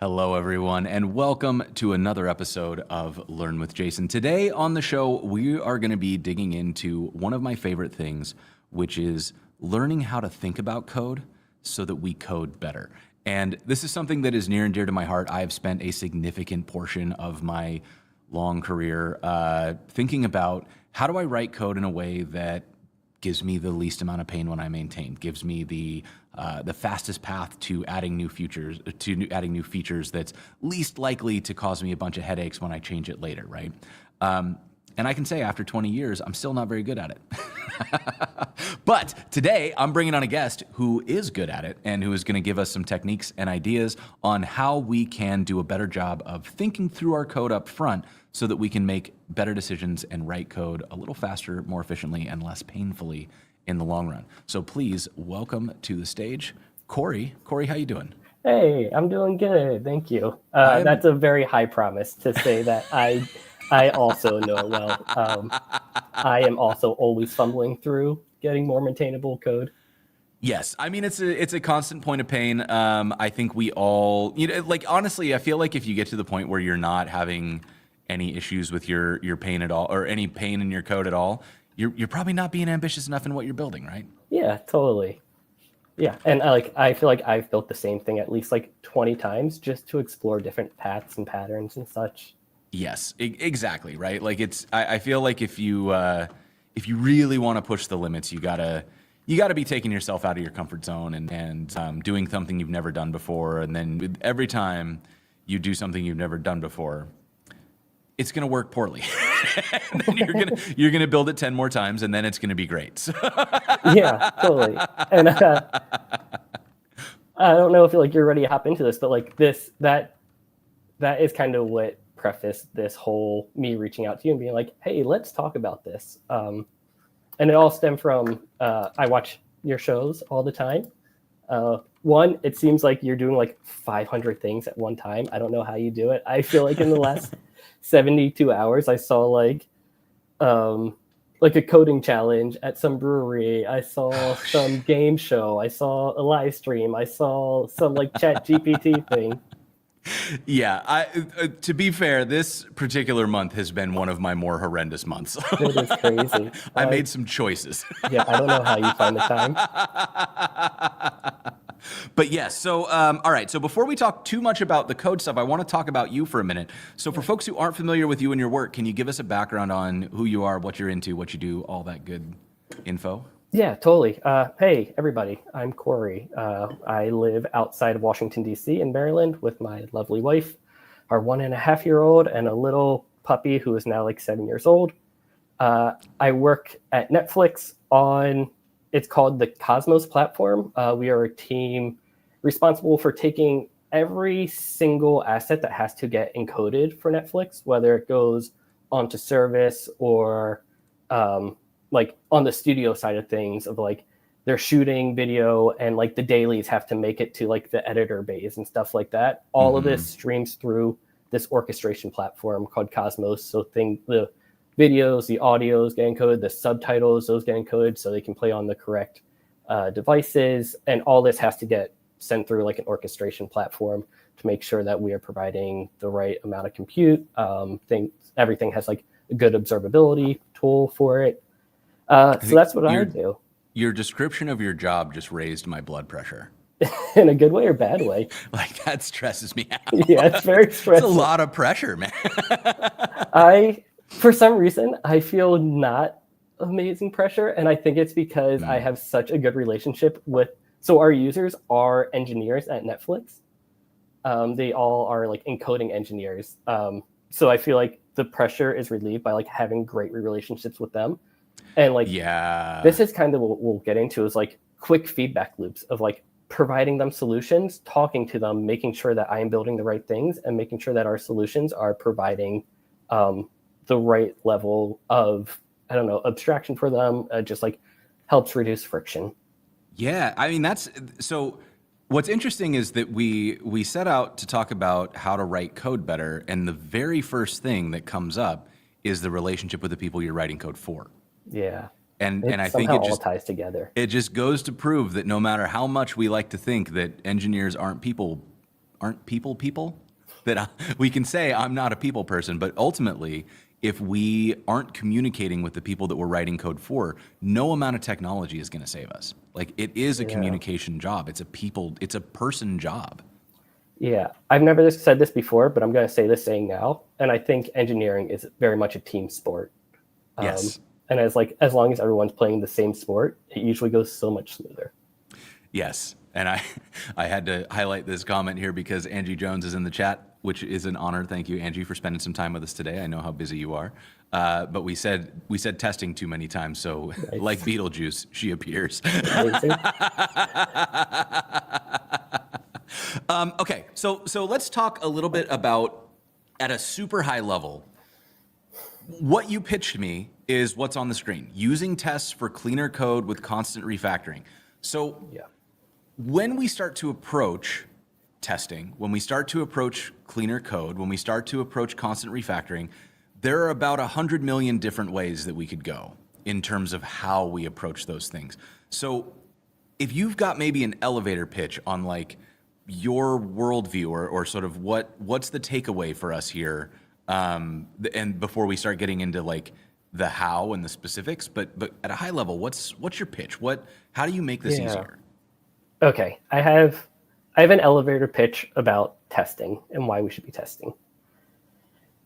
Hello, everyone, and welcome to another episode of Learn with Jason. Today on the show, we are going to be digging into one of my favorite things, which is learning how to think about code so that we code better. And this is something that is near and dear to my heart. I've spent a significant portion of my long career thinking about how do I write code in a way that gives me the least amount of pain when I maintain, gives me the fastest path to adding new features, adding new features that's least likely to cause me a bunch of headaches when I change it later, right? And I can say after 20 years, I'm still not very good at it. But today, I'm bringing on a guest who is good at it and who is going to give us some techniques and ideas on how we can do a better job of thinking through our code up front so that we can make better decisions and write code a little faster, more efficiently, and less painfully in the long run. So please welcome to the stage, Cory. Cory, how you doing? Hey, I'm doing good. Thank you. That's a very high promise to say that I also know well. I am also always fumbling through getting more maintainable code. Yes, I mean it's a constant point of pain. I think we all, like honestly, I feel like if you get to the point where you're not having any issues with your pain at all, or any pain in your code at all, you're probably not being ambitious enough in what you're building, right? Yeah, totally. Yeah, and I feel like I've built the same thing at least like 20 times just to explore different paths and patterns and such. Yes, exactly, right? Like I feel like if you really want to push the limits, you gotta be taking yourself out of your comfort zone and doing something you've never done before, and then every time you do something you've never done before, it's gonna work poorly. And then you're gonna build it 10 more times, and then it's gonna be great. So Yeah, totally. And I don't know if you're ready to hop into this, but like that is kind of what prefaced this whole me reaching out to you and being like, hey, let's talk about this. And it all stemmed from I watch your shows all the time. One, it seems like you're doing like 500 things at one time. I don't know how you do it. I feel like in the last 72 hours, I saw like a coding challenge at some brewery. I saw some game show. I saw a live stream. I saw some like chat GPT thing. yeah, to be fair, this particular month has been one of my more horrendous months. It is crazy. I made some choices. Yeah, I don't know how you find the time. But yes, so all right. So before we talk too much about the code stuff, I want to talk about you for a minute. So for folks who aren't familiar with you and your work, can you give us a background on who you are, what you're into, what you do, all that good info? Yeah, totally. Hey, everybody, I'm Cory. I live outside of Washington, D.C. in Maryland with my lovely wife, our 1.5-year-old, and a little puppy who is now like 7 years old. I work at Netflix on, it's called the Cosmos platform. We are a team responsible for taking every single asset that has to get encoded for Netflix, whether it goes onto service or like on the studio side of things of like they're shooting video and like the dailies have to make it to like the editor bays and stuff like that. All of this streams through this orchestration platform called Cosmos. So the videos, the audios get encoded, the subtitles, those get encoded so they can play on the correct devices. And all this has to get sent through like an orchestration platform to make sure that we are providing the right amount of compute. Everything has like a good observability tool for it. So that's what I do. Your description of your job just raised my blood pressure. In a good way or bad way? Like that stresses me out. Yeah, it's very stressful. It's a lot of pressure, man. For some reason, I feel not amazing pressure. And I think it's because I have such a good relationship so our users are engineers at Netflix. They all are like encoding engineers. So I feel like the pressure is relieved by like having great relationships with them. And like, this is kind of what we'll get into is like quick feedback loops of like providing them solutions, talking to them, making sure that I am building the right things and making sure that our solutions are providing the right level of, I don't know, abstraction for them, just like helps reduce friction. Yeah, I mean, so what's interesting is that we set out to talk about how to write code better. And the very first thing that comes up is the relationship with the people you're writing code for. Yeah. And I think it all ties together. It just goes to prove that no matter how much we like to think that engineers aren't people, aren't people, that we can say I'm not a people person, but ultimately, if we aren't communicating with the people that we're writing code for, no amount of technology is going to save us. Like, it is a communication job. It's a person job. Yeah, I've never said this before, but I'm going to say this saying now. And I think engineering is very much a team sport. Yes. And as long as everyone's playing the same sport, it usually goes so much smoother. Yes. And I had to highlight this comment here because Angie Jones is in the chat, which is an honor. Thank you, Angie, for spending some time with us today. I know how busy you are. But we said testing too many times, so nice. Like Beetlejuice, she appears. Okay, so let's talk a little bit about, at a super high level, what you pitched me is what's on the screen: using tests for cleaner code with constant refactoring. So when we start to approach testing, when we start to approach cleaner code, when we start to approach constant refactoring, there are about 100 million different ways that we could go in terms of how we approach those things. So if you've got maybe an elevator pitch on like your worldview or sort of what's the takeaway for us here, and before we start getting into like the how and the specifics, but at a high level, what's your pitch? How do you make this easier? Okay, I have an elevator pitch about testing and why we should be testing.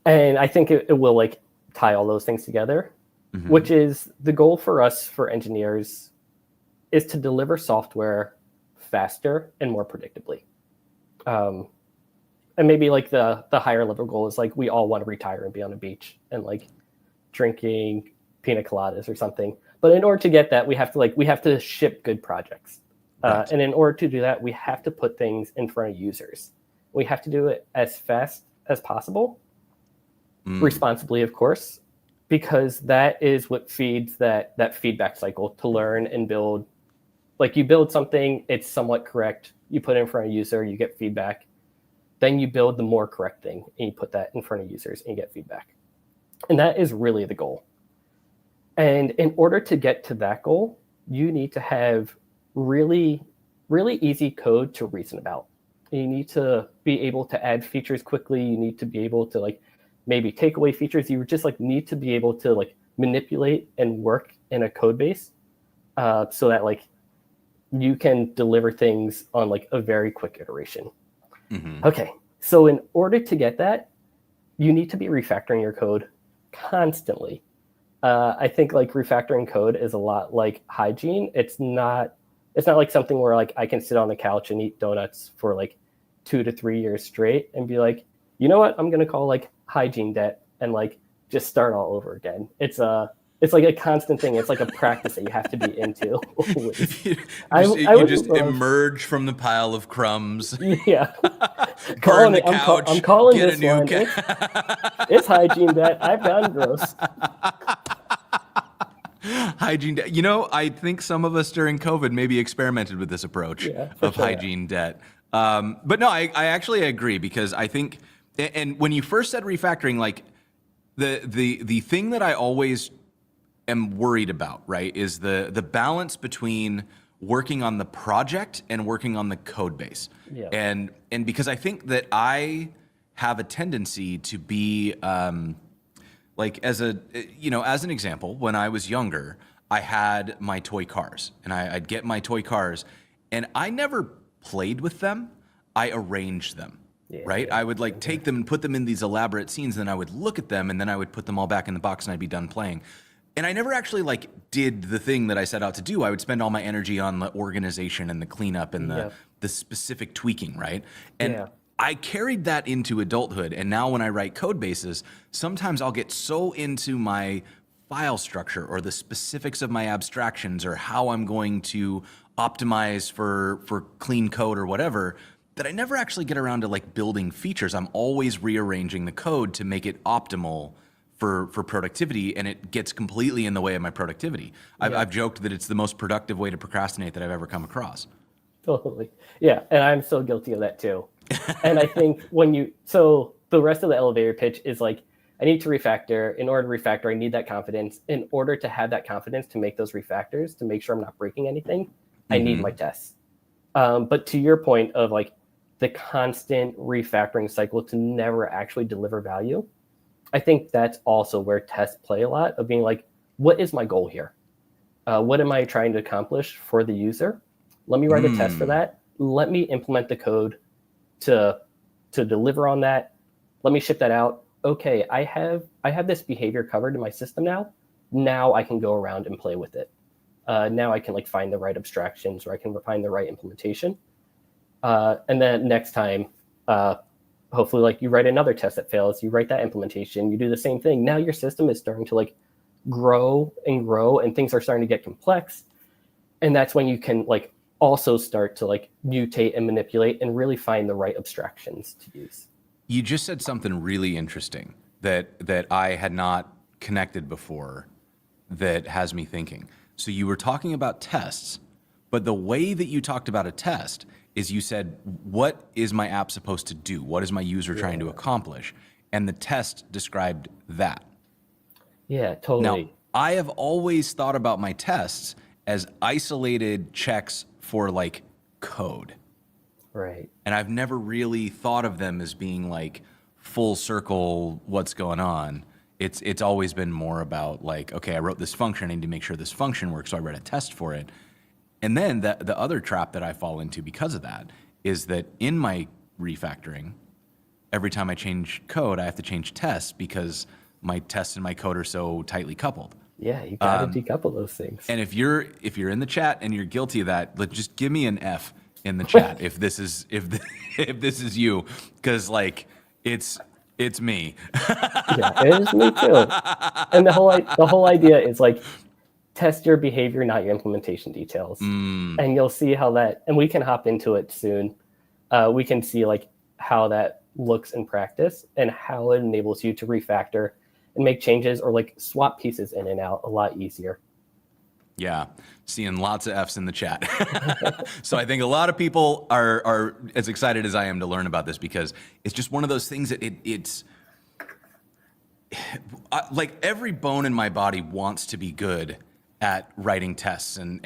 And I think it will like tie all those things together, which is the goal for us, for engineers, is to deliver software faster and more predictably. And maybe like the higher level goal is like we all want to retire and be on a beach and like drinking pina coladas or something. But in order to get that, we have to ship good projects. Right. And in order to do that, we have to put things in front of users. We have to do it as fast as possible, responsibly, of course, because that is what feeds that feedback cycle to learn and build. Like you build something, it's somewhat correct. You put it in front of a user, you get feedback. Then you build the more correct thing and you put that in front of users and you get feedback. And that is really the goal. And in order to get to that goal, you need to have really, really easy code to reason about. You need to be able to add features quickly. You need to be able to like maybe take away features. You just like need to be able to like manipulate and work in a code base so that like you can deliver things on like a very quick iteration. Okay, so in order to get that, you need to be refactoring your code constantly. I think like refactoring code is a lot like hygiene. It's not like something where like I can sit on the couch and eat donuts for like 2 to 3 years straight and be like, you know what, I'm gonna call like hygiene debt and like just start all over again. It's like a constant thing. It's like a practice that you have to be into. you just emerge from the pile of crumbs. Yeah. Burn the couch. I'm calling this one. It's hygiene debt. I've gone gross. Hygiene debt. You know, I think some of us during COVID maybe experimented with this approach of hygiene debt. But no, I actually agree because I think, and when you first said refactoring, like the thing that I always am worried about, right, is the balance between working on the project and working on the code base. Yeah. And because I think that I have a tendency to be like as an example, when I was younger, I had my toy cars and I'd get my toy cars and I never played with them. I arranged them. Right? I would like take them and put them in these elaborate scenes, and then I would look at them and then I would put them all back in the box and I'd be done playing. And I never actually like did the thing that I set out to do. I would spend all my energy on the organization and the cleanup and the specific tweaking, right? And I carried that into adulthood. And now when I write code bases, sometimes I'll get so into my file structure or the specifics of my abstractions or how I'm going to optimize for clean code or whatever, that I never actually get around to like building features. I'm always rearranging the code to make it optimal for productivity, and it gets completely in the way of my productivity. I've joked that it's the most productive way to procrastinate that I've ever come across. Totally. Yeah, and I'm so guilty of that too. And I think so the rest of the elevator pitch is like, I need to refactor. In order to refactor, I need that confidence. In order to have that confidence to make those refactors, to make sure I'm not breaking anything, I need my tests. But to your point of like the constant refactoring cycle to never actually deliver value. I think that's also where tests play a lot of being like, what is my goal here? What am I trying to accomplish for the user? Let me write a test for that. Let me implement the code to deliver on that. Let me ship that out. Okay, I have this behavior covered in my system now. Now I can go around and play with it. Now I can like find the right abstractions, or I can find the right implementation. And then next time, hopefully like you write another test that fails, you write that implementation, you do the same thing. Now your system is starting to like grow and things are starting to get complex. And that's when you can like also start to like mutate and manipulate and really find the right abstractions to use. You just said something really interesting that I had not connected before that has me thinking. So you were talking about tests, but the way that you talked about a test is you said, what is my app supposed to do? What is my user trying to accomplish? And the test described that. Yeah, totally. Now, I have always thought about my tests as isolated checks for like code. Right. And I've never really thought of them as being like full circle, what's going on. It's always been more about like, okay, I wrote this function, I need to make sure this function works, so I wrote a test for it. And then the other trap that I fall into because of that is that in my refactoring, every time I change code, I have to change tests because my tests and my code are so tightly coupled. Yeah, you got to decouple those things. And if you're in the chat and you're guilty of that, just give me an F in the chat if this is if this is you, because like it's me. Yeah, it is me too. And the whole idea is like test your behavior, not your implementation details, and you'll see how that. And we can hop into it soon. We can see like how that looks in practice and how it enables you to refactor and make changes or like swap pieces in and out a lot easier. Yeah, seeing lots of Fs in the chat. So I think a lot of people are as excited as I am to learn about this because it's just one of those things that it's like every bone in my body wants to be good at writing tests and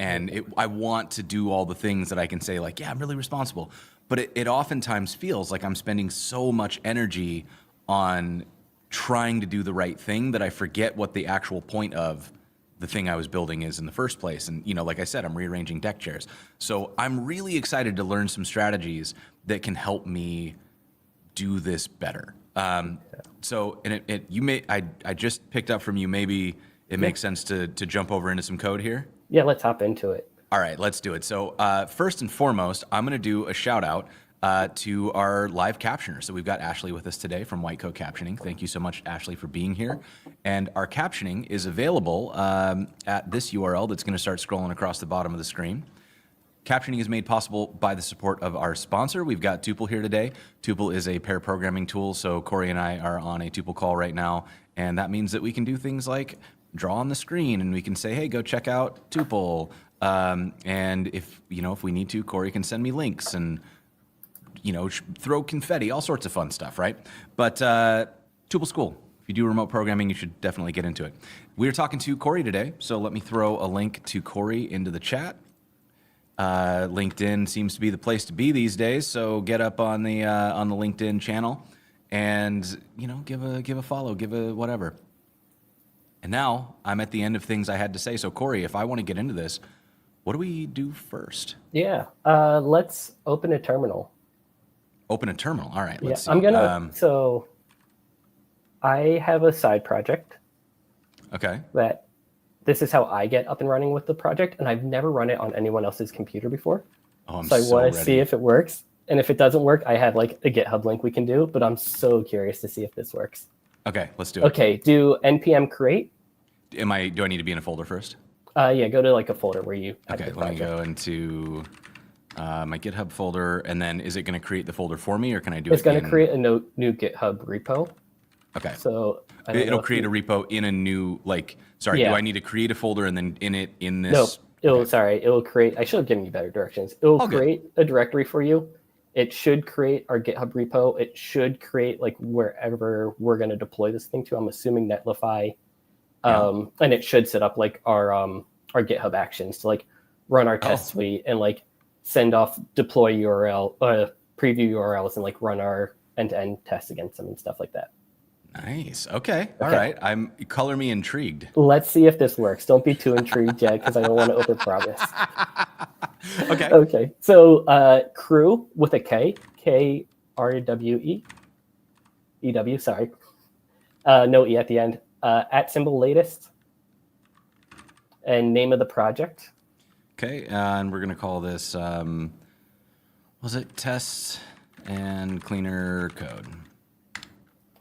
I want to do all the things that I can say like, yeah, I'm really responsible. But it oftentimes feels like I'm spending so much energy on trying to do the right thing that I forget what the actual point of the thing I was building is in the first place. And, you know, like I said, I'm rearranging deck chairs. So I'm really excited to learn some strategies that can help me do this better. So, and I just picked up from you, maybe it makes sense to jump over into some code here. Yeah, let's hop into it. All right, let's do it. So first and foremost, I'm going to do a shout out to our live captioner. So we've got Ashley with us today from White Coat Captioning. Thank you so much, Ashley, for being here. And our captioning is available at this URL that's going to start scrolling across the bottom of the screen. Captioning is made possible by the support of our sponsor. We've got Tuple here today. Tuple is a pair programming tool, so Cory and I are on a Tuple call right now, and that means that we can do things like draw on the screen, and we can say, hey, go check out Tuple. And if we need to, Cory can send me links and throw confetti, all sorts of fun stuff, right? But Tuple's cool. If you do remote programming, you should definitely get into it. We're talking to Cory today, so let me throw a link to Cory into the chat. LinkedIn seems to be the place to be these days, so get up on the LinkedIn channel and give a follow, give a whatever. And now I'm at the end of things I had to say. So Cory, if I want to get into this, what do we do first? Yeah, let's open a terminal. Open a terminal. All right, let's see. I'm gonna. So I have a side project. Okay. That this is how I get up and running with the project, and I've never run it on anyone else's computer before. Oh, so I want to see if it works, and if it doesn't work, I have like a GitHub link we can do. But I'm so curious to see if this works. Okay, let's do it. Okay, do npm create. Do I need to be in a folder first? Yeah, go to like a folder where you. Okay, let me go into my GitHub folder, and then is it going to create the folder for me, or can I do it? It's going to create a new GitHub repo. Okay. So it'll create a repo in a new do I need to create a folder and then in this? No, it will create. I should have given you better directions. It will create a directory for you. It should create our GitHub repo. It should create like wherever we're going to deploy this thing to. I'm assuming Netlify. And it should set up like our GitHub actions to like run our test suite and like send off deploy URL, preview URLs and like run our end-to-end tests against them and stuff like that. Nice. Okay. All right. Color me intrigued. Let's see if this works. Don't be too intrigued yet, because I don't want to overpromise. Okay. Okay. So crew with a K, KRWE, EW, sorry. No E at the end. At symbol latest. And name of the project. Okay. And we're going to call this, was it tests and cleaner code?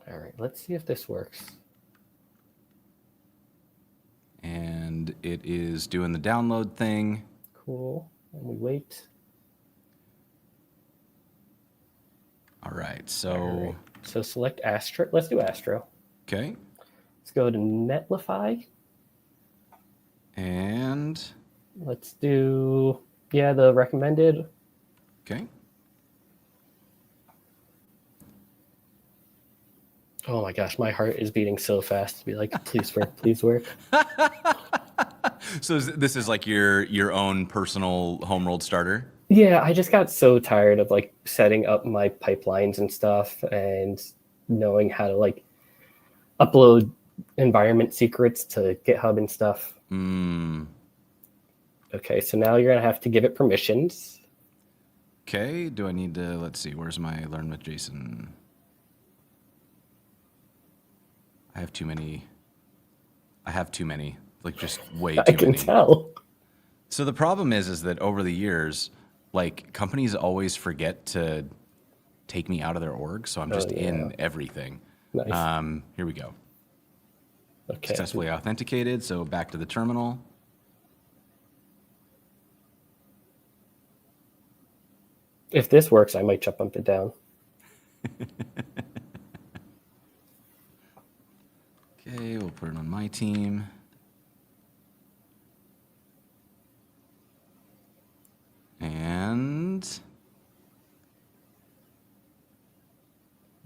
All right. Let's see if this works. And it is doing the download thing. Cool. And we wait. All right. So, All right. So select Astro. Let's do Astro. Okay. Let's go to Netlify. And Let's do, the recommended. okay. Oh my gosh, my heart is beating so fast to be like, please work, please work. So this is like your own personal home rolled starter? Yeah, I just got so tired of like setting up my pipelines and stuff and knowing how to like upload environment secrets to GitHub and stuff. Okay, so now you're gonna have to give it permissions. Okay, do I need to, let's see, where's my Learn with Jason? I have too many, like just way too many. I can tell. So the problem is that over the years, like companies always forget to take me out of their org, so I'm just in everything. Nice. Here we go. Okay. Successfully authenticated, so back to the terminal. If this works, I might jump up and down. Okay, we'll put it on my team. And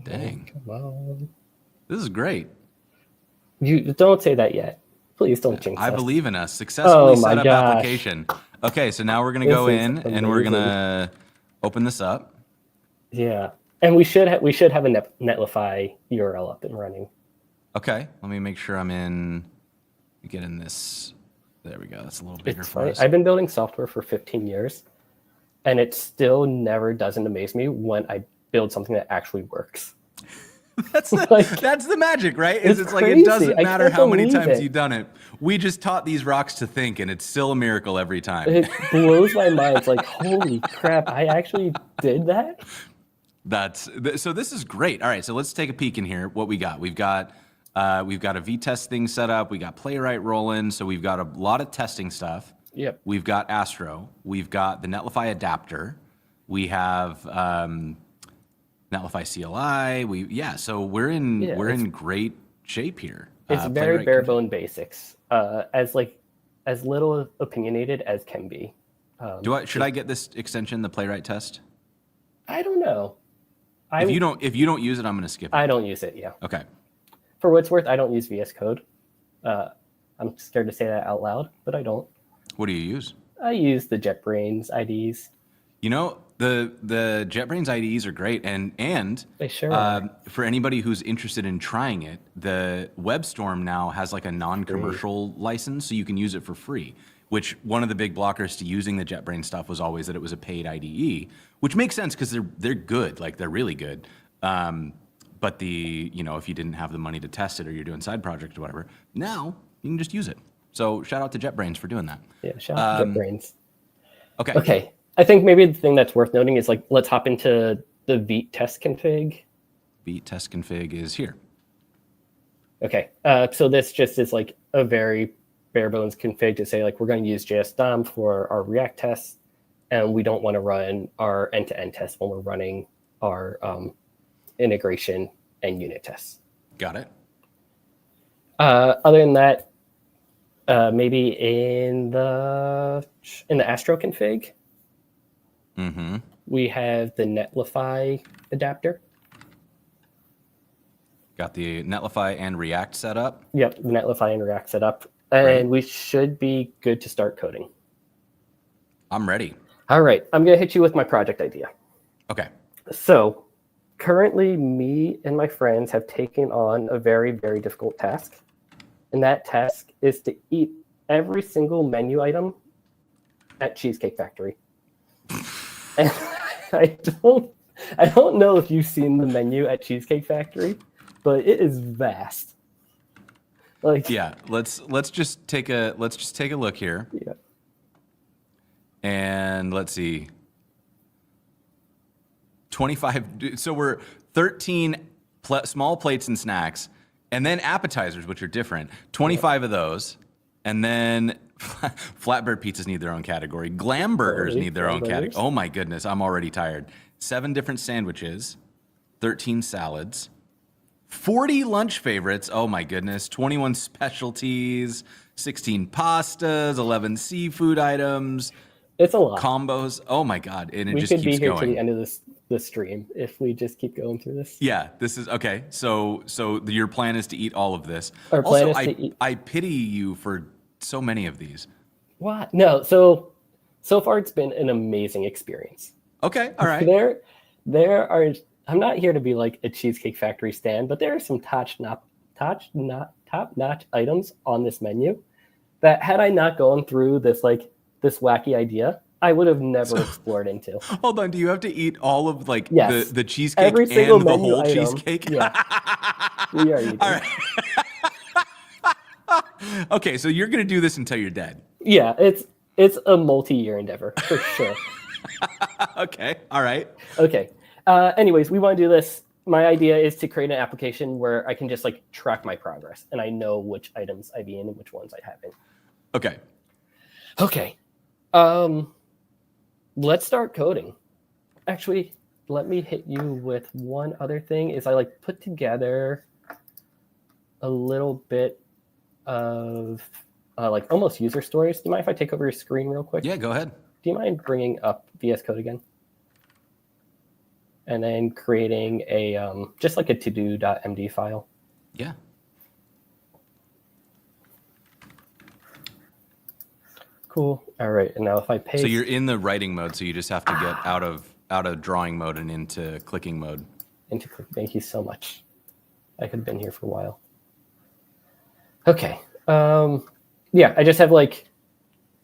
dang. Come on. This is great. You don't say that yet. Please don't jinx us. I believe in us. Successfully set up gosh. application. Okay, so now we're going to go in and we're going to open this up. Yeah. And we should have a Netlify URL up and running. Okay, let me make sure I'm in, get in this. There we go. That's a little bigger for us. I've been building software for 15 years, and it still never doesn't amaze me when I build something that actually works. That's the magic, right? It's like it doesn't matter how many times you've done it. We just taught these rocks to think, and it's still a miracle every time. It blows my mind. It's like, holy crap, I actually did that? So this is great. All right, so let's take a peek in here. What we got? We've got a V-test thing set up. We got Playwright rolling. So we've got a lot of testing stuff. Yep. We've got Astro. We've got the Netlify adapter. We have Netlify CLI. So we're in great shape here. It's very bare bone basics. As little opinionated as can be. Should I get this extension, the Playwright test? I don't know. If you don't use it, I'm going to skip it. I don't use it. Yeah. Okay. For what it's worth, I don't use VS Code. I'm scared to say that out loud, but I don't. What do you use? I use the JetBrains IDEs. You know, the JetBrains IDEs are great, and they sure are. For anybody who's interested in trying it, the WebStorm now has like a non-commercial license, so you can use it for free. Which one of the big blockers to using the JetBrains stuff was always that it was a paid IDE, which makes sense because they're good, like they're really good. But if you didn't have the money to test it or you're doing side project or whatever, now you can just use it. So shout out to JetBrains for doing that. Yeah, shout out to JetBrains. Okay. Okay. I think maybe the thing that's worth noting is like, let's hop into the Vite test config. Vite test config is here. Okay. So this just is like a very bare bones config to say like, we're going to use JS DOM for our React tests, and we don't want to run our end-to-end tests when we're running our integration and unit tests. Got it. Other than that, maybe in the Astro config, we have the Netlify adapter. Got the Netlify and React set up. Yep, the Netlify and React set up, and we should be good to start coding. I'm ready. All right, I'm going to hit you with my project idea. Okay. So currently, me and my friends have taken on a very, very difficult task. And that task is to eat every single menu item at Cheesecake Factory. And I don't I don't know if you've seen the menu at Cheesecake Factory, but it is vast. Like Yeah, let's just take a look here, yeah. and let's see. 25. So we're 13 small plates and snacks, and then appetizers, which are different. 25 of those, and then flatbread pizzas need their own category. Glam burgers need their own category. Oh my goodness, I'm already tired. 7 different sandwiches, 13 salads, 40 lunch favorites. Oh my goodness, 21 specialties, 16 pastas, 11 seafood items. It's a lot. Combos. Oh my god, and it We just could be keeps here going. to the end of the stream if we just keep going through this. Yeah, this is okay. So your plan is to eat all of this. Our plan Also, is to eat. I pity you for so many of these. What? No. So far, it's been an amazing experience. Okay, all right. There are. I'm not here to be like a Cheesecake Factory stand, but there are some top notch items on this menu that had I not gone through this wacky idea, I would have never explored into. Hold on, do you have to eat all of like Yes. the cheesecake Every single and the menu whole item. cheesecake? Yeah, we are eating. All right. Okay, so you're gonna do this until you're dead. Yeah, it's a multi-year endeavor for sure. Okay, all right. Okay. Anyways, we want to do this. My idea is to create an application where I can just like track my progress and I know which items I've eaten and which ones I haven't. Okay. Okay. Let's start coding. Actually, let me hit you with one other thing is I like put together a little bit of like almost user stories. Do you mind if I take over your screen real quick? Yeah, go ahead. Do you mind bringing up VS Code again? And then creating a just like a to-do.md file. Yeah. Cool. All right. And now if I paste. So you're in the writing mode, so you just have to get out of drawing mode and into clicking mode. Thank you so much. I could have been here for a while. Okay. Yeah, I just have like,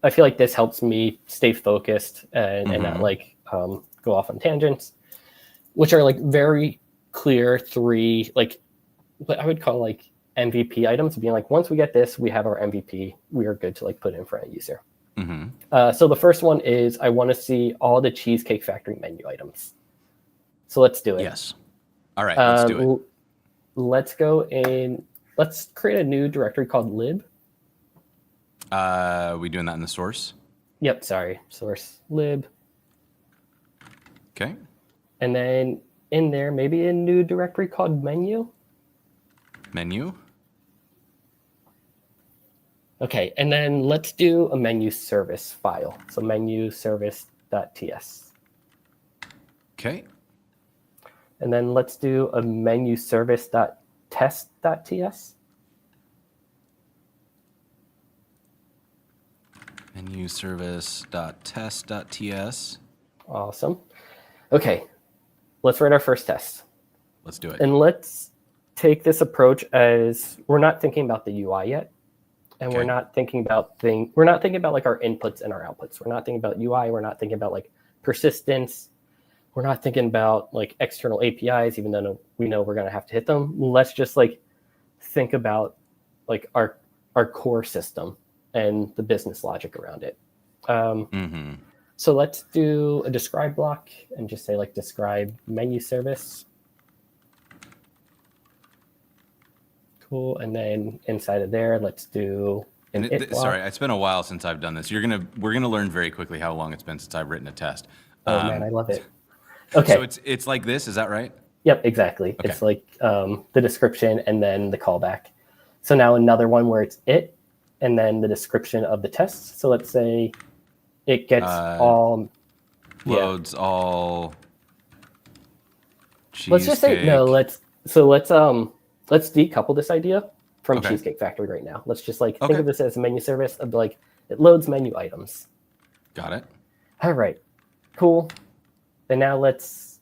I feel like this helps me stay focused and not like go off on tangents, which are like very clear 3, like what I would call like MVP items, being like, once we get this, we have our MVP, we are good to like put in front of user. So the first one is I want to see all the Cheesecake Factory menu items. So let's do it. Yes. All right, let's do it. Let's go in. Let's create a new directory called lib. Are we doing that in the source? Yep, sorry. Source lib. Okay. And then in there, maybe a new directory called menu. Menu. Okay, and then let's do a menu service file. So menu service.ts. Okay. And then let's do a menu service.test.ts. Menu service.test.ts. Awesome. Okay, let's write our first test. Let's do it. And let's take this approach as we're not thinking about the UI yet. And Okay. we're not thinking about like our inputs and our outputs. We're not thinking about UI. We're not thinking about like persistence. We're not thinking about like external APIs, even though we know we're going to have to hit them. Let's just like think about like our core system and the business logic around it. So let's do a describe block and just say like describe menu service. Cool. And then inside of there, let's do an it block. Sorry, it's been a while since I've done this. We're gonna learn very quickly how long it's been since I've written a test. Oh man, I love it. Okay. So it's like this, is that right? Yep, exactly. Okay. It's like the description and then the callback. So now another one where it's it and then the description of the test. So let's say it gets all loads all cheesecake. Let's just say no, let's decouple this idea from Cheesecake Factory right now. Let's just like think of this as a menu service of like it loads menu items. Got it. All right. Cool. And now let's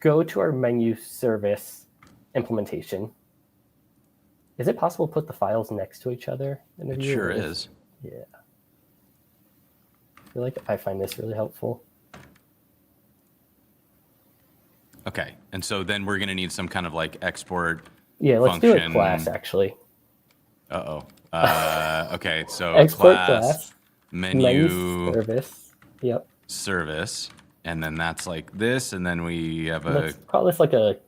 go to our menu service implementation. Is it possible to put the files next to each other in a It view? sure is. Yeah. I feel like I find this really helpful. Okay, and so then we're going to need some kind of like export Yeah, let's function. do a class, actually. Uh-oh. Okay, so Export class, menu service. Yep. service, and then that's like this, and then we have Let's call this like a...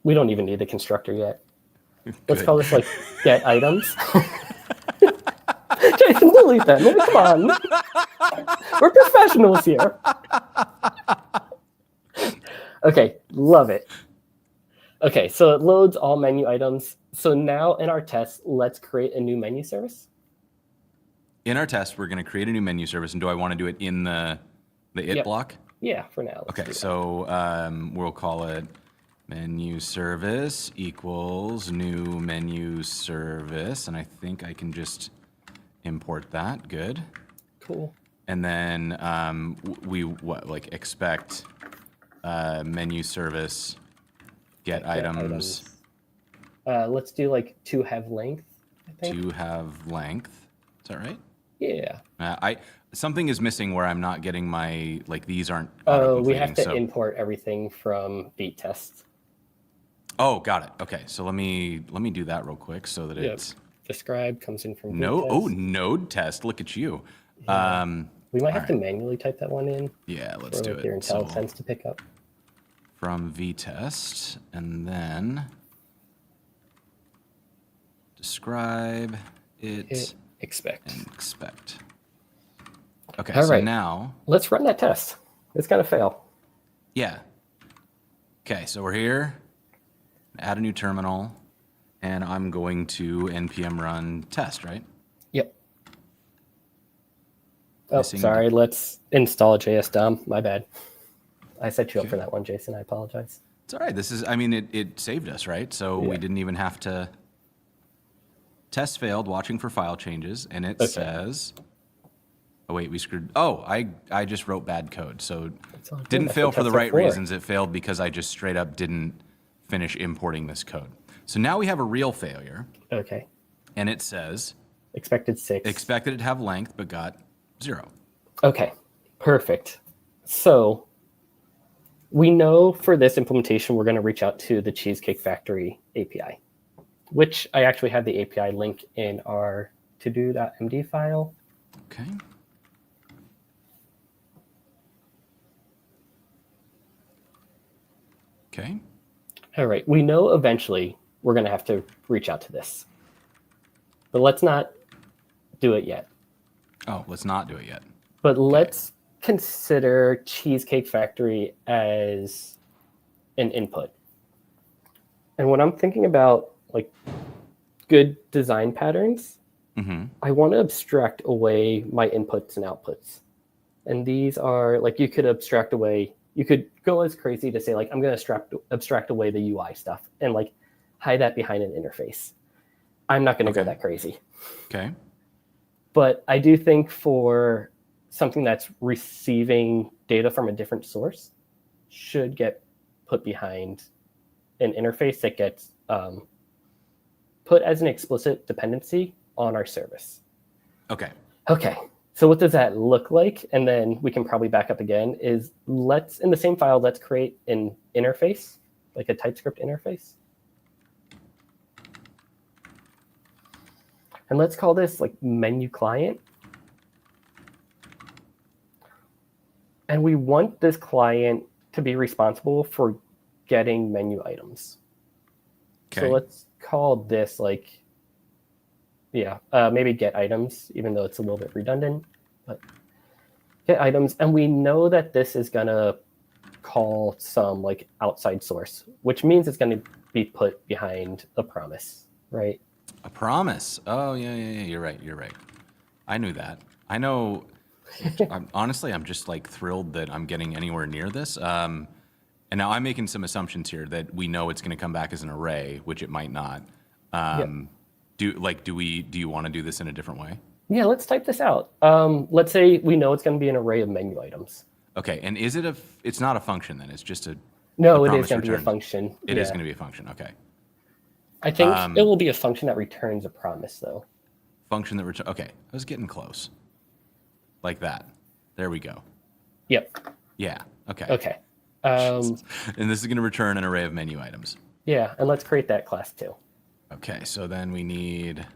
We don't even need the constructor yet. Let's Good. call this like get items. Jason, delete that, man. Come on. We're professionals here. Okay, love it. Okay, so it loads all menu items. So now in our test, let's create a new menu service. In our test, we're going to create a new menu service, and do I want to do it in the it block? Yeah, for now. Okay, so we'll call it menu service equals new menu service, and I think I can just import that. Good. Cool. And then we expect menu service get items. Let's do like to have length, I think. To have length. Is that right? Yeah. Something is missing where I'm not getting my, like, these aren't Oh, we have to so. import everything from beat test. Oh, got it. Okay, so let me do that real quick so that it's describe comes in from node test. Look at you. Yeah. We might have to manually type that one in. Yeah, let's do it. Your IntelliSense to pick up. From vtest, and then describe it expect. And expect. Okay, All so right. now let's run that test. It's gonna fail. Yeah. Okay, so we're here. Add a new terminal, and I'm going to npm run test, right? Yep. Oh, sorry. Let's install JSDOM. My bad. I set you up for that one, Jason. I apologize. It's all right. This is, I mean, it saved us, right? So we didn't even have to. Test failed, watching for file changes, and it says, oh, wait, we screwed. Oh, I just wrote bad code. So didn't fail for the right reasons. It failed because I just straight up didn't finish importing this code. So now we have a real failure. Okay. And it says expected 6. Expected it to have length, but got 0. Okay, perfect. So we know for this implementation, we're going to reach out to the Cheesecake Factory API, which I actually have the API link in our to-do.md file. Okay. Okay. All right. We know eventually we're going to have to reach out to this, but let's not do it yet. Oh, let's not do it yet. But let's consider Cheesecake Factory as an input. And when I'm thinking about like good design patterns, I want to abstract away my inputs and outputs. And these are like, you could abstract away, you could go as crazy to say like, I'm going to abstract away the UI stuff and like hide that behind an interface. I'm not going to go that crazy. Okay. But I do think for something that's receiving data from a different source should get put behind an interface that gets put as an explicit dependency on our service. Okay. Okay. So what does that look like? And then we can probably back up again is in the same file, let's create an interface, like a TypeScript interface. And let's call this like menu client. And we want this client to be responsible for getting menu items. Okay. So let's call this like, maybe get items, even though it's a little bit redundant, but get items. And we know that this is going to call some like outside source, which means it's going to be put behind a promise, right? A promise. Oh, yeah. You're right. I knew that. I know. Honestly, I'm just like thrilled that I'm getting anywhere near this. And now I'm making some assumptions here that we know it's going to come back as an array, which it might not. Do you want to do this in a different way? Yeah, let's type this out. Let's say we know it's going to be an array of menu items. Okay, and is it it's not a function then? It's just a No, it is promise going to be a returned. function. It is going to be a function. Okay. I think it will be a function that returns a promise, though. Function that return. Okay, I was getting close. Like that. There we go. Yep. Yeah. Okay. Okay. And this is going to return an array of menu items. Yeah, and let's create that class too. Okay, so then we need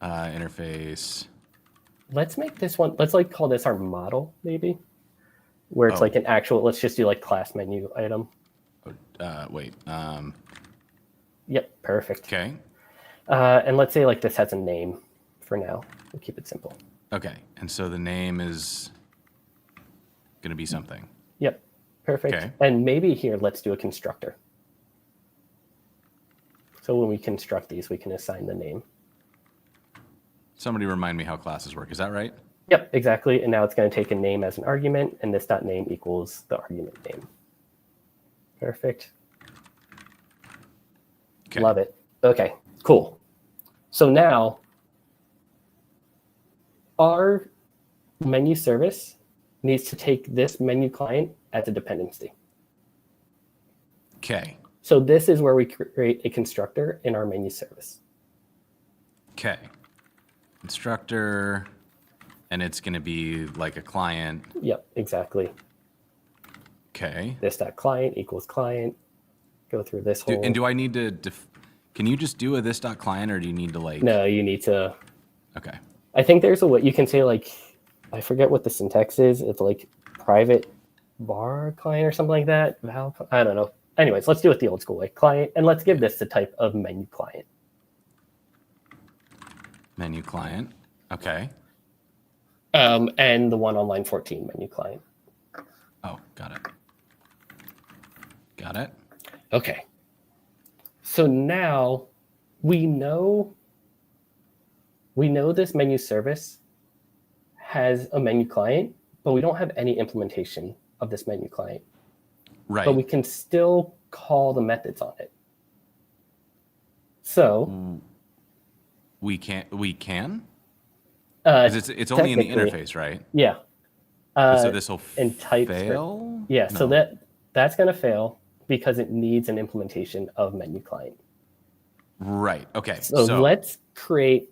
interface. Let's make this one, let's like call this our model, maybe, where it's Oh. like an actual, let's just do like class menu item. Wait. Yep, perfect. Okay. And let's say like this has a name for now. We'll keep it simple. Okay, and so the name is going to be something. Yep, perfect. Okay. And maybe here, let's do a constructor. So when we construct these, we can assign the name. Somebody remind me how classes work. Is that right? Yep, exactly. And now it's going to take a name as an argument, and this dot name equals the argument name. Perfect. Okay. Love it. Okay, cool. So now our menu service needs to take this menu client as a dependency. Okay. So this is where we create a constructor in our menu service. Okay. Instructor, and it's going to be like a client. Yep, exactly. Okay. This dot client equals client. Go through this whole. And do I need to? Can you just do a this dot client, or do you need to like? No, you need to. Okay. I think there's a way you can say like, I forget what the syntax is. It's like private var client or something like that. I don't know. Anyways, let's do it the old school way. Client, and let's give this the type of menu client. Menu client. Okay. And the one on line 14 menu client. Oh, got it. Got it. Okay. So now we know this menu service has a menu client, but we don't have any implementation of this menu client. Right. But we can still call the methods on it. So we can. Because it's only in the interface, right? Yeah. So this will TypeScript. fail. Yeah. No. So that's going to fail because it needs an implementation of menu client. Right. Okay. So let's create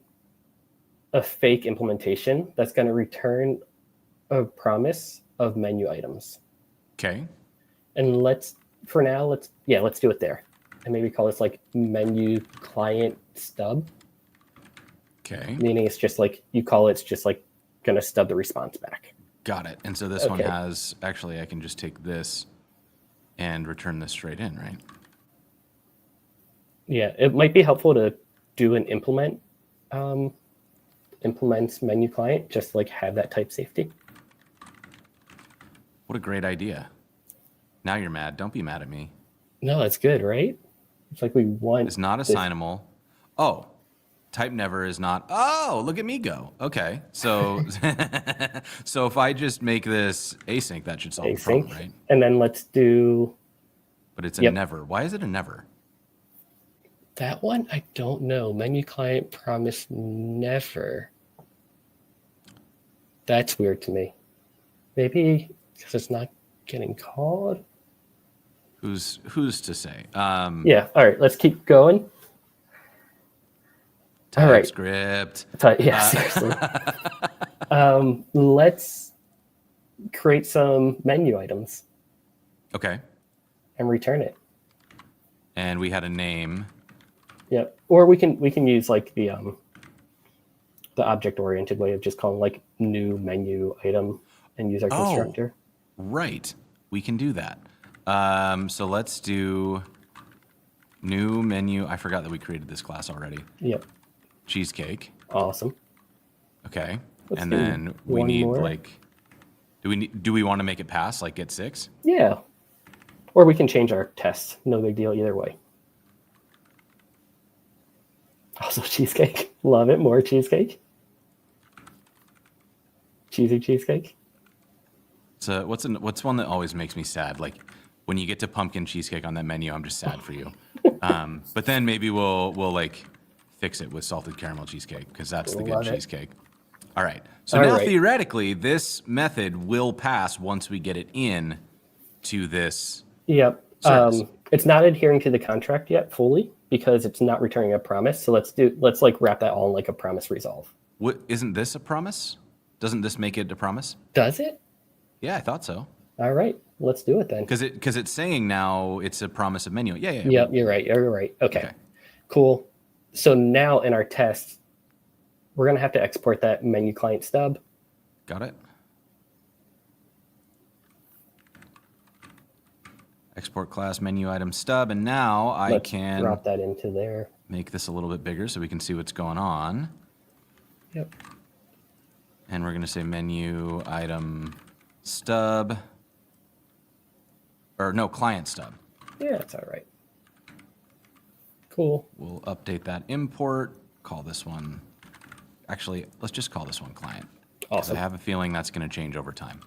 a fake implementation that's going to return a promise of menu items. Okay. And let's do it there. And maybe call this like menu client stub. Okay. Meaning it's just like you call it's just like going to stub the response back. Got it. And so this one has, actually, I can just take this and return this straight in, right? Yeah, it might be helpful to do an implements menu client, just like have that type safety. What a great idea. Now you're mad. Don't be mad at me. No, that's good, right? It's like we want. It's not assignable. Oh, type never is not. Oh, look at me go. Okay. So, so if I just make this async, that should solve the problem, right? And then let's do. But it's a never. Why is it a never? That one, I don't know. Menu client promise never. That's weird to me. Maybe because it's not getting called. Who's to say? Yeah. All right. Let's keep going. TypeScript. Yeah. Seriously. Let's create some menu items. Okay. And return it. And we had a name. Yep. Or we can use like the object oriented way of just calling like new menu item and use our constructor. Right. We can do that. So let's do new menu. I forgot that we created this class already. Yep. Cheesecake. Awesome. Okay. Let's and do then we one need more. like, do we want to make it pass like get 6? Yeah. Or we can change our test. No big deal either way. Also cheesecake. Love it. More cheesecake. Cheesy cheesecake. So what's one that always makes me sad? Like when you get to pumpkin cheesecake on that menu, I'm just sad for you. But then maybe we'll like fix it with salted caramel cheesecake because that's the good cheesecake. All right. So now theoretically, this method will pass once we get it in to this Yep. service. It's not adhering to the contract yet fully because it's not returning a promise. So let's like wrap that all in like a promise resolve. What, isn't this a promise? Doesn't this make it a promise? Does it? Yeah, I thought so. All right, let's do it then. Because it's saying now it's a promise of menu. Yeah. Yep, you're right. You're right. Okay, Okay. cool. So now in our test, we're gonna have to export that menu client stub. Got it. Export class menu item stub, and now I Let's can drop that into there. make this a little bit bigger so we can see what's going on. Yep. And we're going to say menu item stub, or no, client stub. Yeah, it's all right. Cool. We'll update that import, call this one, actually, let's just call this one client. 'Cause Awesome. I have a feeling that's going to change over time.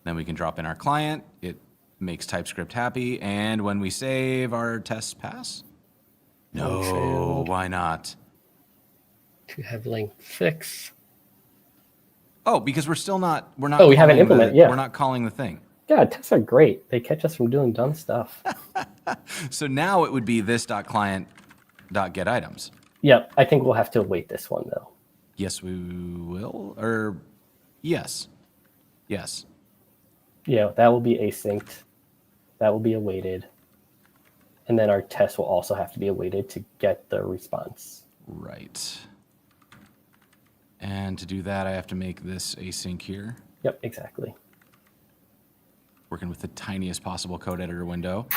Then we can drop in our client. It makes TypeScript happy. And when we save, our tests pass? No, Failed. why not? To have length 6. Oh, because we're not. Oh, we haven't calling implemented, yeah. We're not calling the thing. God, tests are great. They catch us from doing dumb stuff. So now it would be this.client.getItems. Yep, I think we'll have to await this one though. Yes, we will. Or yes. Yes. Yeah, that will be asynced. That will be awaited. And then our test will also have to be awaited to get the response. Right. And to do that, I have to make this async here. Yep, exactly. Working with the tiniest possible code editor window.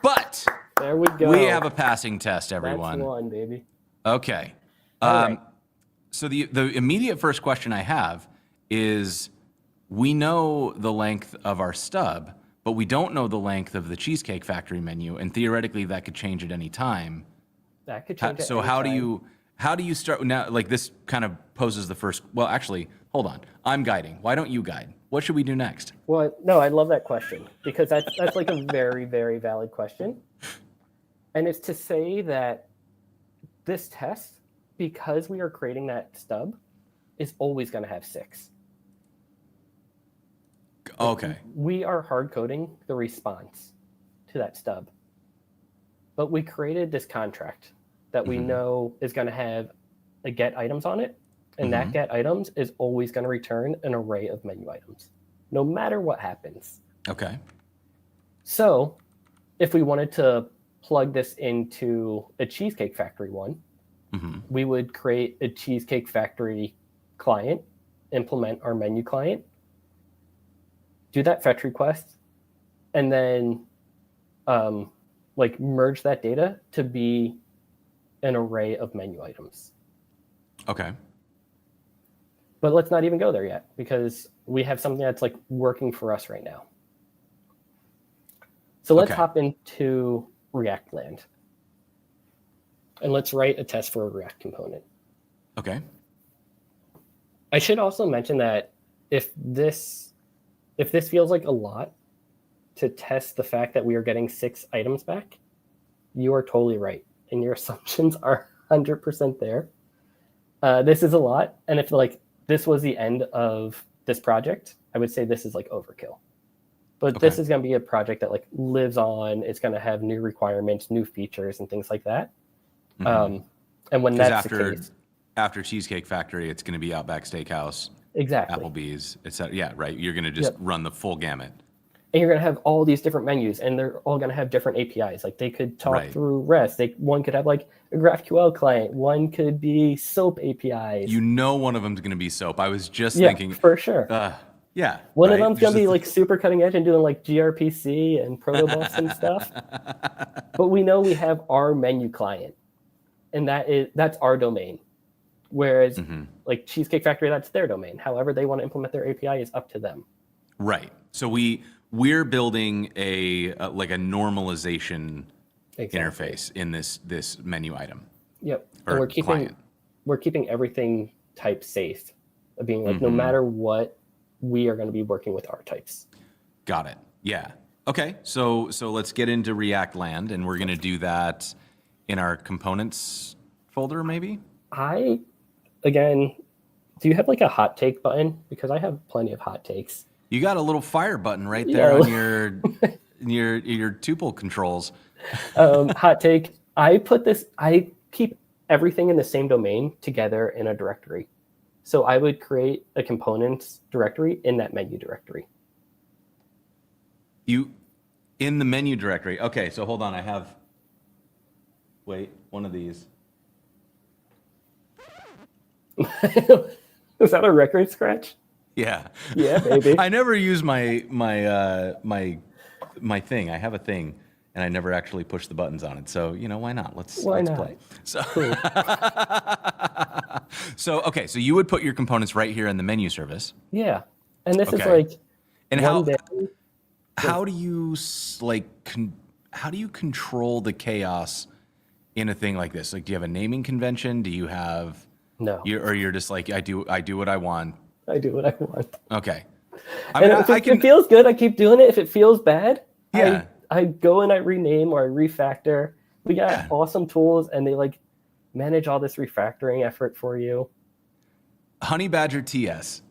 But There we go. we have a passing test, everyone. That's one, baby. Okay. All right. So the immediate first question I have is, we know the length of our stub, but we don't know the length of the Cheesecake Factory menu, and theoretically that could change at any time. That could change. So how do you start now? Like, this kind of poses the first. Well, actually, hold on. I'm guiding. Why don't you guide? What should we do next? Well, no, I love that question because that's like a very, very valid question. And it's to say that this test, because we are creating that stub, is always going to have 6. Okay. We are hard coding the response to that stub. But we created this contract that we know is going to have a get items on it. And that get items is always going to return an array of menu items, no matter what happens. Okay. So if we wanted to plug this into a Cheesecake Factory one, we would create a Cheesecake Factory client, implement our menu client, do that fetch request, and then like merge that data to be an array of menu items. Okay. But let's not even go there yet because we have something that's like working for us right now. So let's hop into React land. And let's write a test for a React component. Okay. I should also mention that if this feels like a lot to test the fact that we are getting 6 items back, you are totally right. And your assumptions are 100% there. This is a lot. And if like this was the end of this project, I would say this is like overkill. But this is going to be a project that like lives on. It's going to have new requirements, new features, and things like that. And when that's the case, after Cheesecake Factory, it's going to be Outback Steakhouse, exactly, Applebee's, etc. Yeah, right. You're going to just run the full gamut. And you're going to have all these different menus, and they're all going to have different APIs. Like they could talk through REST. One could have like a GraphQL client. One could be SOAP APIs. You know, one of them's going to be SOAP. I was just thinking, for sure. Yeah. One of them's going to be like super cutting edge and doing like gRPC and protobus and stuff. But we know we have our menu client, and that's our domain. Whereas like Cheesecake Factory, that's their domain. However they want to implement their API is up to them. Right. So we're building a normalization interface in this menu item. Yep. And we're keeping everything type safe, being like no matter what, we are going to be working with our types. Got it. Yeah. Okay. So let's get into React land, and we're going to do that in our components folder, maybe. Again, do you have like a hot take button? Because I have plenty of hot takes. You got a little fire button right there on your your tuple controls. Hot take. I keep everything in the same domain together in a directory. So I would create a components directory in that menu directory. You in the menu directory. Okay, so hold on. Wait, one of these. Is that a record scratch? Yeah. Yeah, baby. I never use my thing. I have a thing, and I never actually push the buttons on it. So why not? Let's play. So Cool. okay. So you would put your components right here in the menu service. Yeah, and this is Okay. like And one day. how do you how do you control the chaos in a thing like this? Like, do you have a naming convention? Do you have No, or you're just like I do what I want. I do what I want. Okay. And if it feels good, I keep doing it. If it feels bad, Yeah. I go and I rename or I refactor. We got awesome tools, and they like manage all this refactoring effort for you. Honey Badger TS.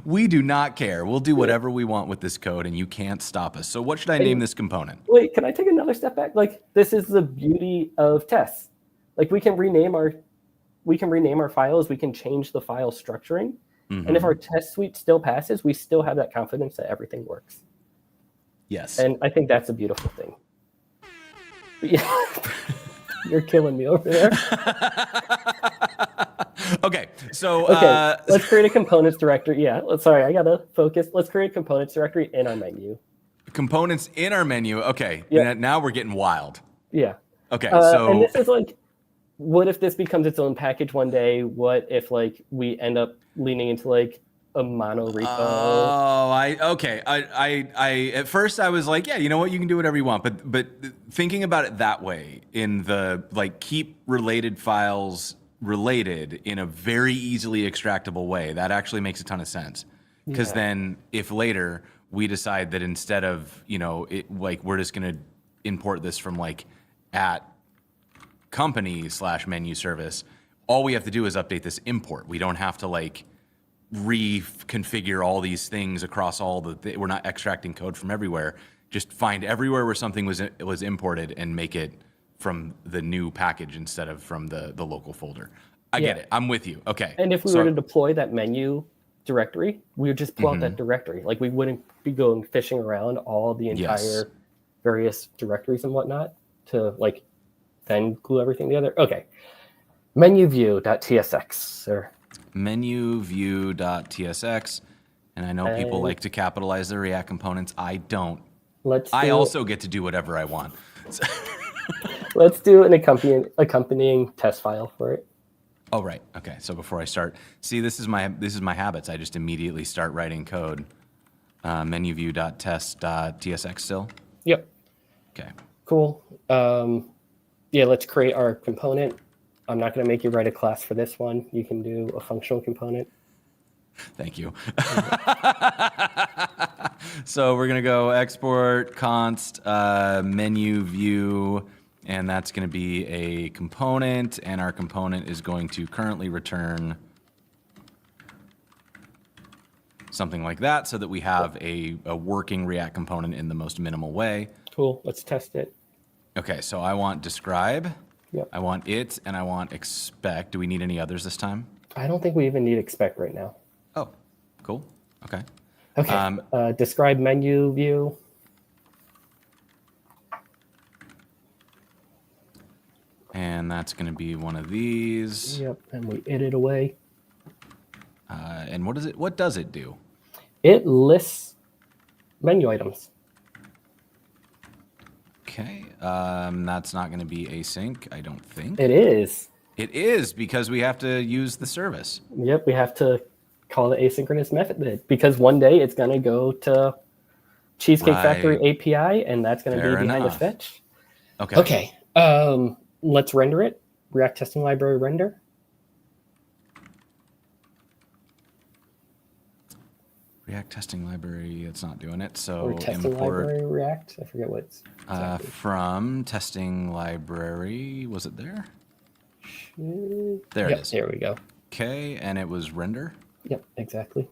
we do not care. We'll do whatever we want with this code, and you can't stop us. So what should I name this component? Wait, can I take another step back? Like, this is the beauty of tests. Like, we can rename our files. We can change the file structuring. Mm-hmm. And if our test suite still passes, we still have that confidence that everything works. Yes. And I think that's a beautiful thing. Yeah. You're killing me over there. Okay, so let's create a components directory. Yeah, sorry, I gotta focus. Let's create a components directory in our menu. Components in our menu. Okay, now we're getting wild. Yeah. Okay, so and this is like, what if this becomes its own package one day? What if like we end up leaning into like a mono repo? Oh, I at first I was like, yeah, you know what, you can do whatever you want, but thinking about it that way, in the like keep related files related in a very easily extractable way, that actually makes a ton of sense. Because then if later we decide that instead of we're just gonna import this from like at company/menu service, all we have to do is update this import. We don't have to like reconfigure all these things across all we're not extracting code from everywhere. Just find everywhere where something was imported and make it from the new package instead of from the local folder. I get it. I'm with you. Okay. And if we were to deploy that menu directory, we would just pull out that directory. Like, we wouldn't be going fishing around all the entire various directories and whatnot to like then glue everything together. Okay. Menuview.tsx or menuview.tsx. And I know people like to capitalize their React components. I don't. I also get to do whatever I want. Let's do an accompanying test file for it. Oh, right. Okay. So before I start, see, this is my habits. I just immediately start writing code. Menuview.test.tsx still. Yep. Okay. Cool. Let's create our component. I'm not going to make you write a class for this one. You can do a functional component. Thank you. So we're going to go export const menu view, and that's going to be a component, and our component is going to currently return something like that so that we have a working React component in the most minimal way. Cool. Let's test it. Okay, so I want describe, Yep. I want it, and I want expect. Do we need any others this time? I don't think we even need expect right now. Oh, cool. Okay. Okay. Describe menu view. And that's going to be one of these. Yep. And we it away. And what is it? What does it do? It lists menu items. Okay. That's not going to be async, I don't think. It is. It is, because we have to use the service. Yep. We have to call the asynchronous method because one day it's going to go to Cheesecake Factory API, and that's going to be behind the fetch. Okay. Okay. Let's render it. React testing library render. React testing library, it's not doing it. So or testing import library React. I forget what it's exactly. From testing library. Was it there? There it is. There we go. Okay, and it was render. Yep, exactly.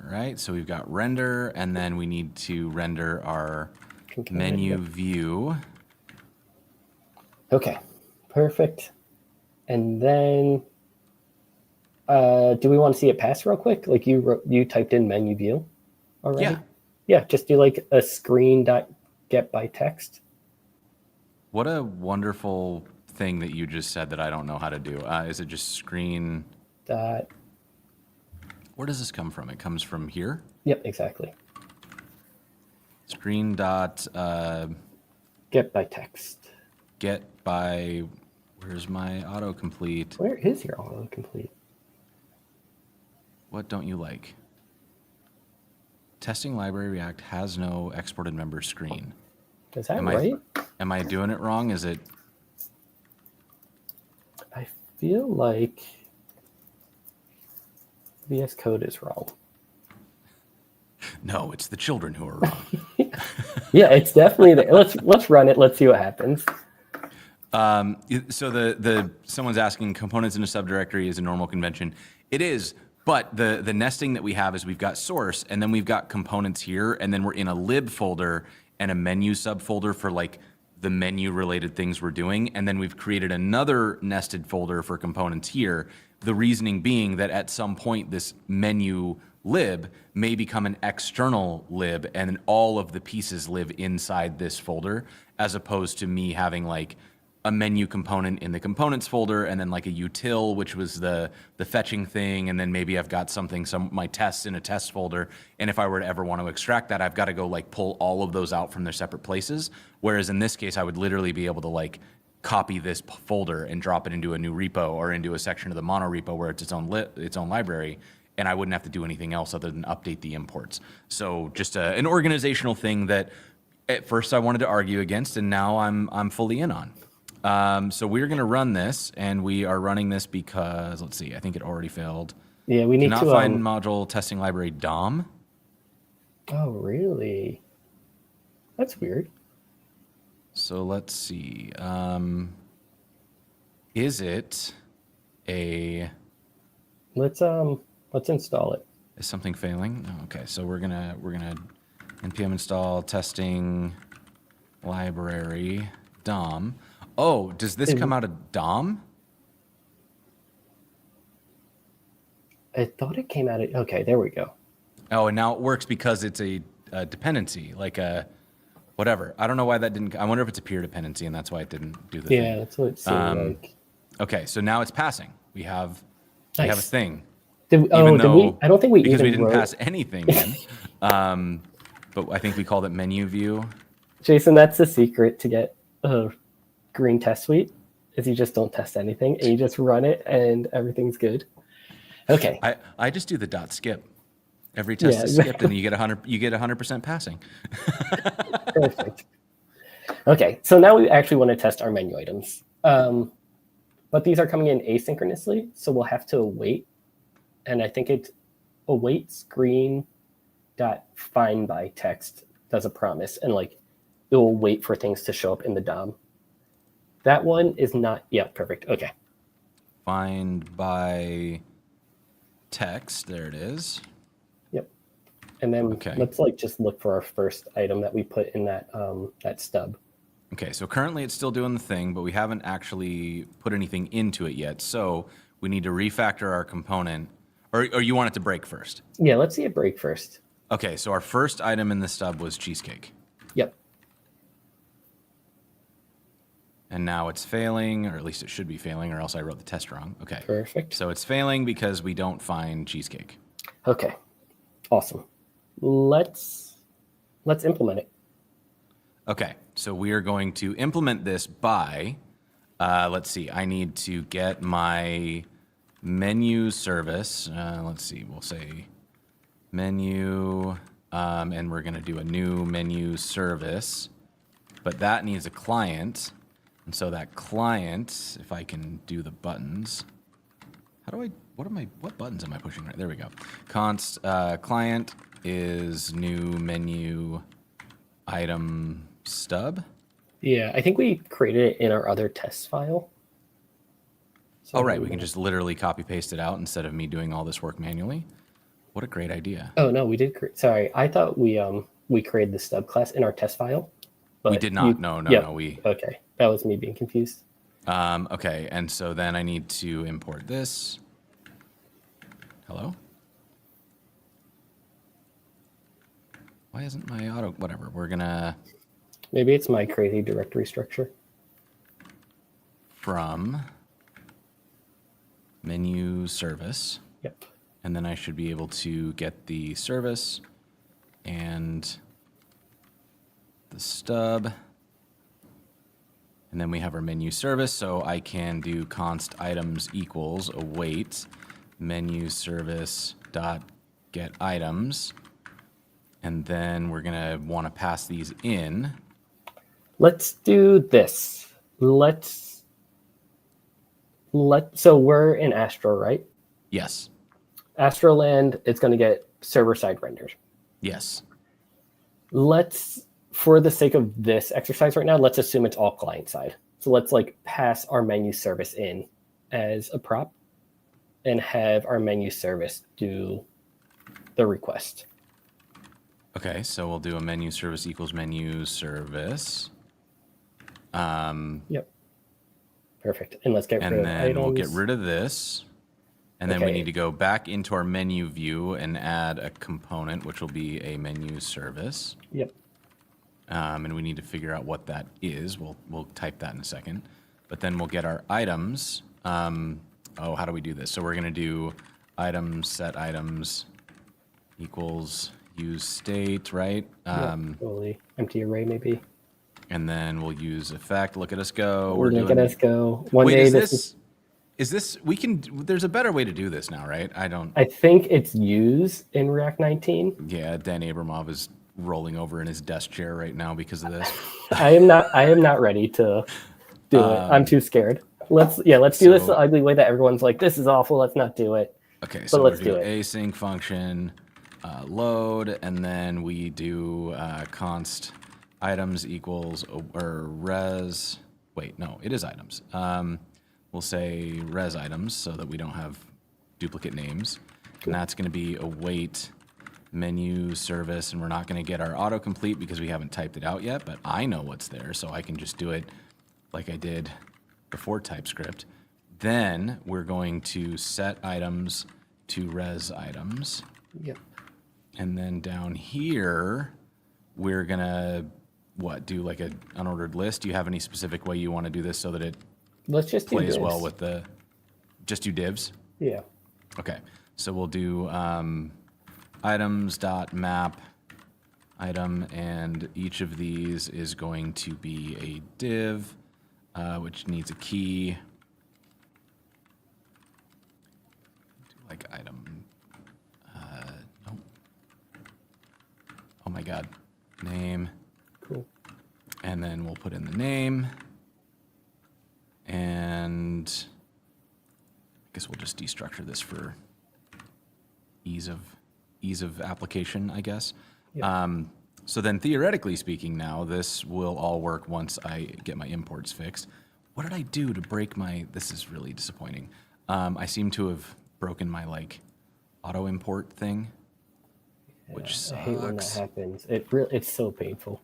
All right, so we've got render, and then we need to render our menu Yep. view. Okay, perfect. And then, do we want to see it pass real quick? Like you typed in menu view already? Yeah. Yeah, just do like a screen dot get by text. What a wonderful thing that you just said that I don't know how to do. Is it just screen? Dot. Where does this come from? It comes from here? Yep, exactly. Screen dot Get by text. get by, where's my autocomplete? Where is your autocomplete? What don't you like? Testing library React has no exported member screen. Is that Am right? Am I doing it wrong? Is it? I feel like VS Code is wrong. No, it's the children who are wrong. Yeah, it's definitely there. Let's run it. Let's see what happens. So the someone's asking, components in a subdirectory is a normal convention. It is, but the nesting that we have is we've got source, and then we've got components here, and then we're in a lib folder and a menu subfolder for like the menu related things we're doing, and then we've created another nested folder for components here. The reasoning being that at some point this menu lib may become an external lib, and all of the pieces live inside this folder, as opposed to me having like a menu component in the components folder, and then like a util, which was the fetching thing, and then maybe I've got my tests in a test folder, and if I were to ever want to extract that, I've got to go like pull all of those out from their separate places. Whereas in this case, I would literally be able to like copy this folder and drop it into a new repo or into a section of the mono repo where it's its own library, and I wouldn't have to do anything else other than update the imports. So just an organizational thing that at first I wanted to argue against, and now I'm fully in on. So we're going to run this, and we are running this because, let's see, I think it already failed. Yeah, we need Cannot to find module testing library DOM. Oh, really? That's weird. So let's see. Is it a? Let's install it. Is something failing? Oh, okay, so we're gonna npm install testing library DOM. Oh, does this come out of DOM? I thought it came out of. Okay, there we go. Oh, and now it works because it's a dependency, like a whatever. I don't know why that didn't. I wonder if it's a peer dependency, and that's why it didn't do the thing. Yeah, that's what it seemed like. Okay, so now it's passing. We have a Nice. thing. Did we, I don't think we because even we didn't wrote. pass anything in. But I think we called it menu view. Jason, that's the secret to get a green test suite. Is you just don't test anything and you just run it and everything's good. Okay. I just do the dot skip. Every test is skipped, and you get 100% passing. Perfect. Okay, so now we actually want to test our menu items. But these are coming in asynchronously, so we'll have to wait. And I think it await screen dot find by text does a promise, and like it will wait for things to show up in the DOM. That one is not perfect. Okay. Find by text. There it is. Yep. And then let's like just look for our first item that we put in that that stub. Okay, so currently it's still doing the thing, but we haven't actually put anything into it yet. So we need to refactor our component, or you want it to break first? Yeah, let's see it break first. Okay, so our first item in the stub was cheesecake. Yep. And now it's failing, or at least it should be failing, or else I wrote the test wrong. Okay. Perfect. So it's failing because we don't find cheesecake. Okay. Awesome. Let's implement it. Okay, so we are going to implement this by, let's see, I need to get my menu service. Let's see, we'll say menu, and we're going to do a new menu service, but that needs a client. And so that client, if I can do the buttons, what buttons am I pushing right? There we go. Const client is new menu item stub. Yeah, I think we created it in our other test file. So we can just literally copy paste it out instead of me doing all this work manually. What a great idea. Oh no, we did. Sorry, I thought we created the stub class in our test file, We but did not. you. No, no, Yep. no. We Okay, that was me being confused. okay. And so then I need to import this. Hello? Why isn't my auto? Whatever. We're gonna Maybe it's my crazy directory structure. from menu service. Yep. And then I should be able to get the service and the stub. And then we have our menu service, so I can do const items equals await menu service dot get items. And then we're gonna want to pass these in. Let's do this. So we're in Astro, right? Yes. Astroland, it's going to get server-side rendered. Yes. For the sake of this exercise right now, let's assume it's all client-side. So let's like pass our menu service in as a prop and have our menu service do the request. Okay, so we'll do a menu service equals menu service. Yep. Perfect. And let's get rid of And then items. we'll get rid of this. And then we Okay. need to go back into our menu view and add a component, which will be a menu service. Yep. And we need to figure out what that is. We'll type that in a second. But then we'll get our items. How do we do this? So we're going to do items, set items equals use state, right? Totally. Empty array, maybe. And then we'll use effect. Look at us go. Look at us go. One Wait, day is this, we can, there's a better way to do this now, right? I think it's use in React 19. Yeah, Dan Abramov is rolling over in his desk chair right now because of this. I am not ready to do it. I'm too scared. Let's do this the ugly way that everyone's like, this is awful, let's not do it. Okay, so let's we'll do do it. async function load, and then we do const items equals or res. Wait, no, it is items. We'll say res items so that we don't have duplicate names, and that's going to be await menu service, and we're not going to get our autocomplete because we haven't typed it out yet. But I know what's there, so I can just do it like I did before TypeScript. Then we're going to set items to res items. Yep. And then down here, we're gonna, do like an unordered list? Do you have any specific way you want to do this so that it Let's just do plays divs. well with just do divs? Yeah. Okay, so we'll do items.map item, and each of these is going to be a div, which needs a key. Like item, nope. Oh my God, name. Cool. And then we'll put in the name, and I guess we'll just destructure this for ease of application, I guess. Yep. So then theoretically speaking now, this will all work once I get my imports fixed. What did I do to break this is really disappointing. I seem to have broken my auto import thing, which sucks. I hate when that happens. It's so painful.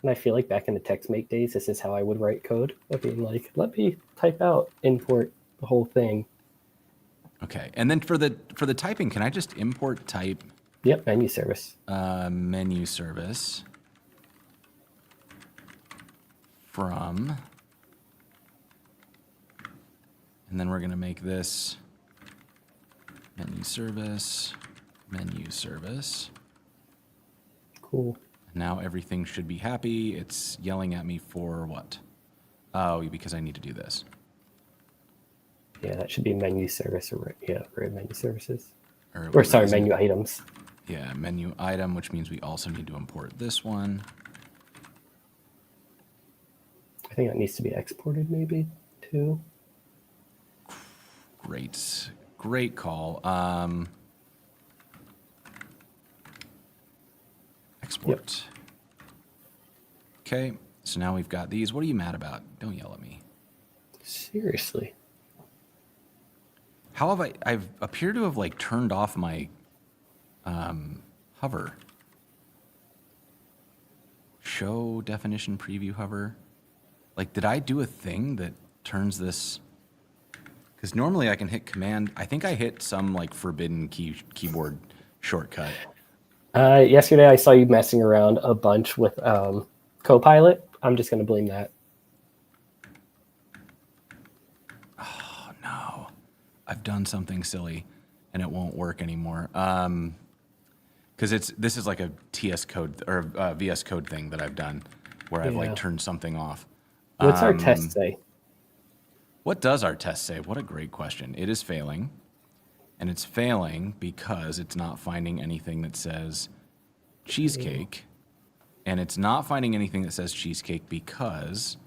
And I feel like back in the TextMate days, this is how I would write code. Of being like, let me type out, import the whole thing. Okay, and then for the typing, can I just import type? Yep, menu service. Menu service from, and then we're gonna make this menu service. Cool. Now everything should be happy. It's yelling at me for what? Oh, because I need to do this. Yeah, that should be menu service or menu services. Or Sorry, menu items. Yeah, menu item, which means we also need to import this one. I think that needs to be exported maybe too. Great call. Export. Yep. Okay, so now we've got these. What are you mad about? Don't yell at me. Seriously. How have I've appear to have like turned off my hover. Show definition preview hover. Like, did I do a thing that turns this? Because normally I can hit command. I think I hit some like forbidden keyboard shortcut. Yesterday I saw you messing around a bunch with Copilot. I'm just going to blame that. Oh no, I've done something silly, and it won't work anymore. Because this is like a TS code or VS code thing that I've done, where I've like turned something off. What's our test say? What does our test say? What a great question. It is failing, and it's failing because it's not finding anything that says cheesecake, and it's not finding anything that says cheesecake because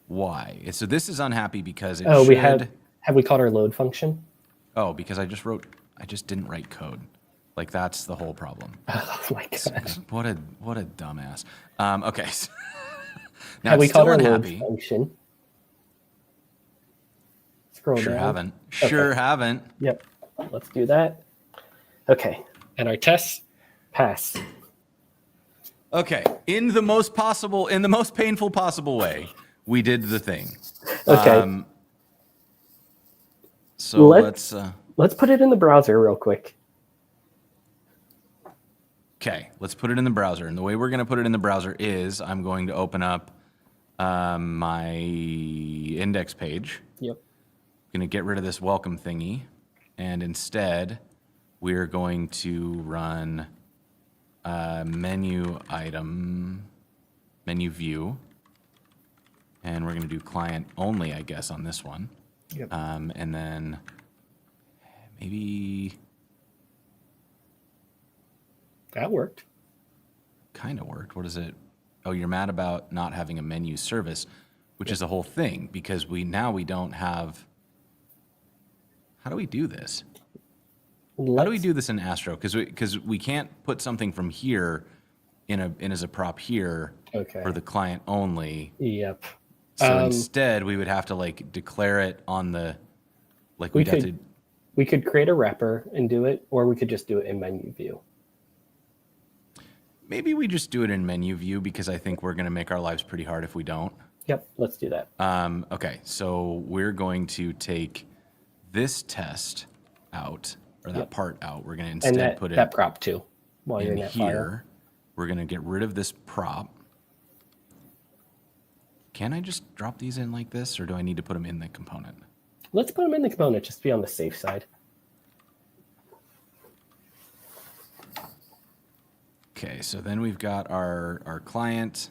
why? So this is unhappy because it should. Have we called our load function? Oh, because I just didn't write code. Like, that's the whole problem. Oh my gosh. What a dumbass. Okay. Now Have we it's called still our load unhappy. function? Scroll Sure down. haven't. Okay. Sure haven't. Yep. Let's do that. Okay. And our tests pass. Okay. In the most painful possible way, we did the thing. Okay. So let's put it in the browser real quick. Okay, let's put it in the browser. And the way we're going to put it in the browser is I'm going to open up my index page. Yep. Going to get rid of this welcome thingy. And instead, we're going to run menu view. And we're going to do client only, I guess, on this one. Yep. And then maybe... That worked. Kind of worked. What is it? Oh, you're mad about not having a menu service, which is a whole thing because we don't have. How do we do this? How do we do this in Astro? Because we can't put something from here in as a prop here for the client only. Yep. So instead, we would have to like declare it on the we could create a wrapper and do it, or we could just do it in menu view. Maybe we just do it in menu view because I think we're going to make our lives pretty hard if we don't. Yep, let's do that. Okay, so we're going to take this test out, or that part out. We're going to instead put it that prop too. While in you're in that here. file. We're going to get rid of this prop. Can I just drop these in like this, or do I need to put them in the component? Let's put them in the component just to be on the safe side. Okay, so then we've got our client,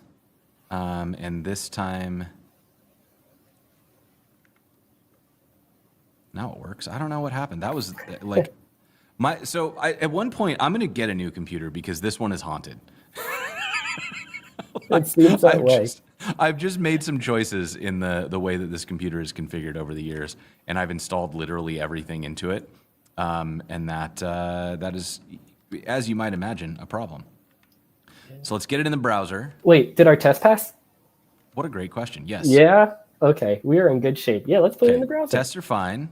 and this time, now it works. I don't know what happened. That was like at one point, I'm going to get a new computer because this one is haunted. It seems that way. I've just made some choices in the way that this computer is configured over the years, and I've installed literally everything into it, and that is, as you might imagine, a problem. So let's get it in the browser. Wait, did our test pass? What a great question. Yes. Yeah. Okay, we are in good shape. Yeah, let's put it in the browser. Tests are fine.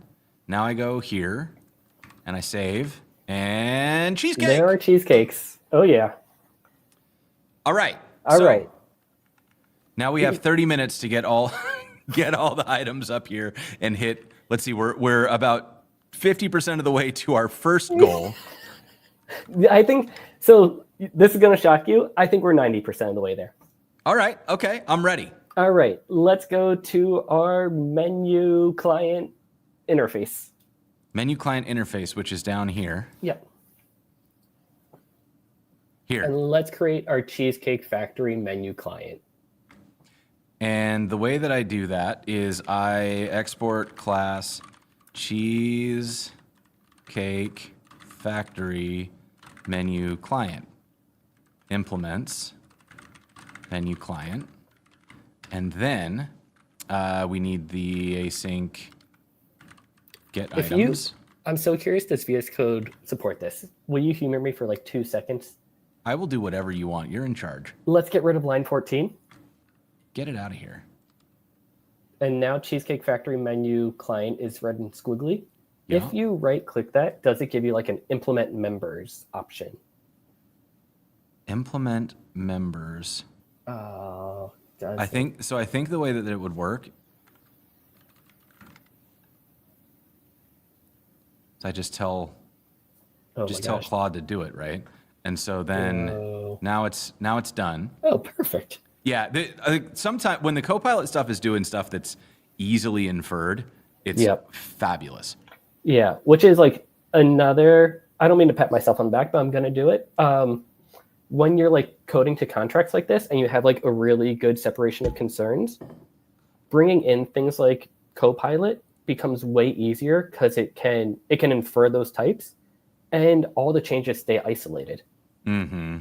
Now I go here, and I save, and cheesecake. There are cheesecakes. Oh yeah. All right. All right. Now we have 30 minutes to get all the items up here and hit. Let's see, we're about 50% of the way to our first goal. I think so. This is going to shock you. I think we're 90% of the way there. All right. Okay. I'm ready. All right. Let's go to our menu client interface. Menu client interface, which is down here. Yep. Here. And let's create our Cheesecake Factory menu client. And the way that I do that is I export class Cheesecake Factory menu client. Implements menu client. And then we need the async get items. I'm so curious, does VS Code support this? Will you humor me for like 2 seconds? I will do whatever you want. You're in charge. Let's get rid of line 14. Get it out of here. And now Cheesecake Factory menu client is red and squiggly. Yeah. If you right click that, does it give you like an implement members option? Implement members. Does I think the way that it would work is I just tell Claude to do it, right? And so then now it's done. Oh, perfect. Yeah, sometimes when the Copilot stuff is doing stuff that's easily inferred, it's fabulous. Yeah, which is like another. I don't mean to pat myself on the back, but I'm gonna do it. When you're like coding to contracts like this, and you have like a really good separation of concerns, bringing in things like Copilot becomes way easier because it can infer those types, and all the changes stay isolated. Mm-hmm.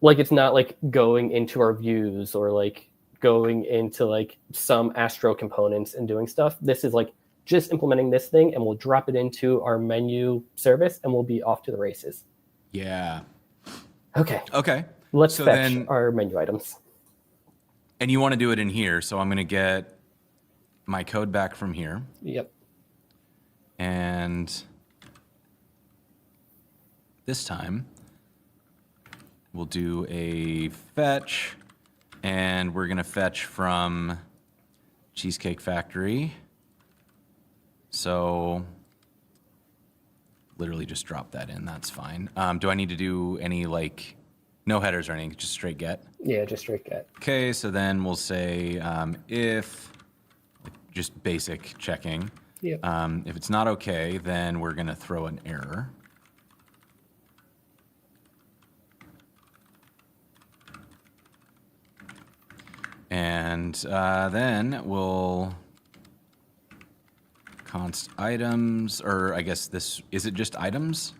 Like it's not like going into our views or like going into like some Astro components and doing stuff. This is like just implementing this thing, and we'll drop it into our menu service, and we'll be off to the races. Yeah. Okay. Let's fetch our menu items. And you want to do it in here, so I'm going to get my code back from here. Yep. And this time, we'll do a fetch, and we're going to fetch from Cheesecake Factory. So literally just drop that in. That's fine. Do I need to do any like no headers or anything? Just straight get? Yeah, just straight get. Okay, so then we'll say if just basic checking. Yep. If it's not okay, then we're going to throw an error. And then we'll const items, or I guess this, is it just items?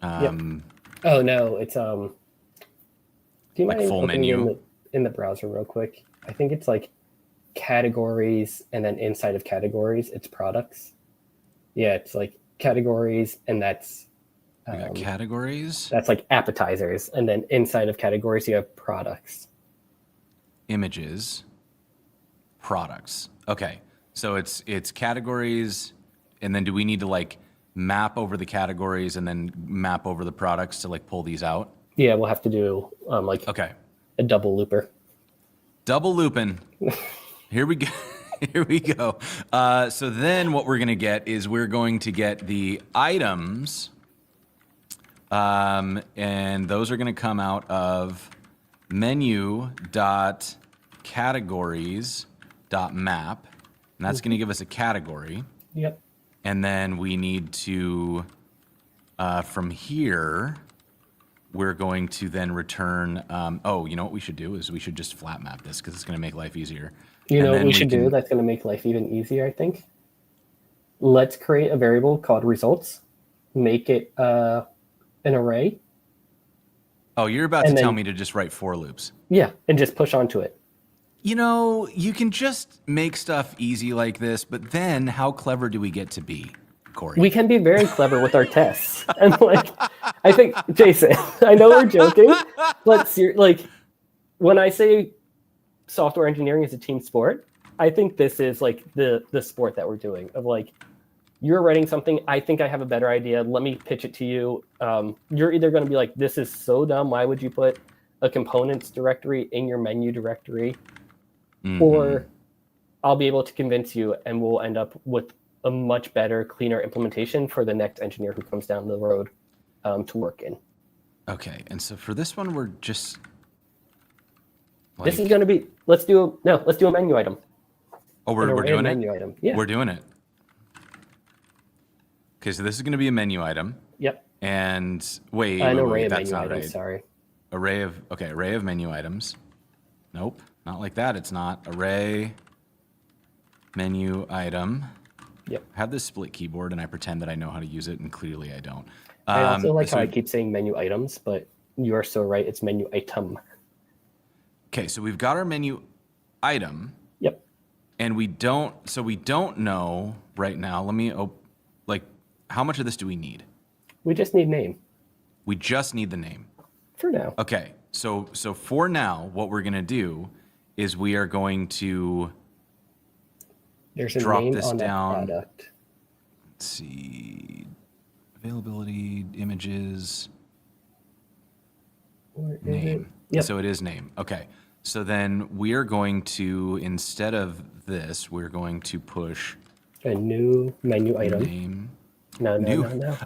Yep. Oh no, it's do you like mind full opening menu in the browser real quick? I think it's like categories, and then inside of categories, it's products. Yeah, it's like categories, and that's we got categories. That's like appetizers, and then inside of categories, you have products. Images, products. Okay, so it's categories, and then do we need to like map over the categories and then map over the products to like pull these out? Yeah, we'll have to do like a double looper. Double looping. Here we go. Here we go. So then what we're going to get is we're going to get the items, and those are going to come out of menu.categories.map, and that's going to give us a category. Yep. And then we need to, from here, we're going to then return, you know what we should do is we should just flat map this because it's going to make life easier. You know what we should do that's going to make life even easier, I think? Let's create a variable called results, make it an array. Oh, you're about to tell me to just write for loops. Yeah, and just push onto it. You know, you can just make stuff easy like this, but then how clever do we get to be, Cory? We can be very clever with our tests. And like, I think, Jason, I know we're joking, but like, when I say software engineering is a team sport, I think this is like the sport that we're doing of like, you're writing something, I think I have a better idea, let me pitch it to you. You're either going to be like, this is so dumb, why would you put a components directory in your menu directory? Mm-hmm. Or I'll be able to convince you, and we'll end up with a much better, cleaner implementation for the next engineer who comes down the road to work in. Okay, and so for this one, we're just like, this is going to be, let's do a menu item. Oh, we're doing it? Menu item. Yeah. We're doing it. Okay, so this is going to be a menu item. Yep. And wait, that's not right. Sorry. Array of menu items. Nope, not like that. It's not. Array menu item. Yep. I have this split keyboard, and I pretend that I know how to use it, and clearly I don't. I also like how I keep saying menu items, but you are so right. It's menu item. Okay, so we've got our menu item. Yep. And we don't know right now. Let me, how much of this do we need? We just need name. We just need the name. For now. Okay, so for now, what we're going to do is we are going to There's a drop name this on down. That product. Let's see. Availability, images, Or is it? name. Yep. So it is name. Okay. So then we're going to, instead of this, we're going to push A new menu item. name. No.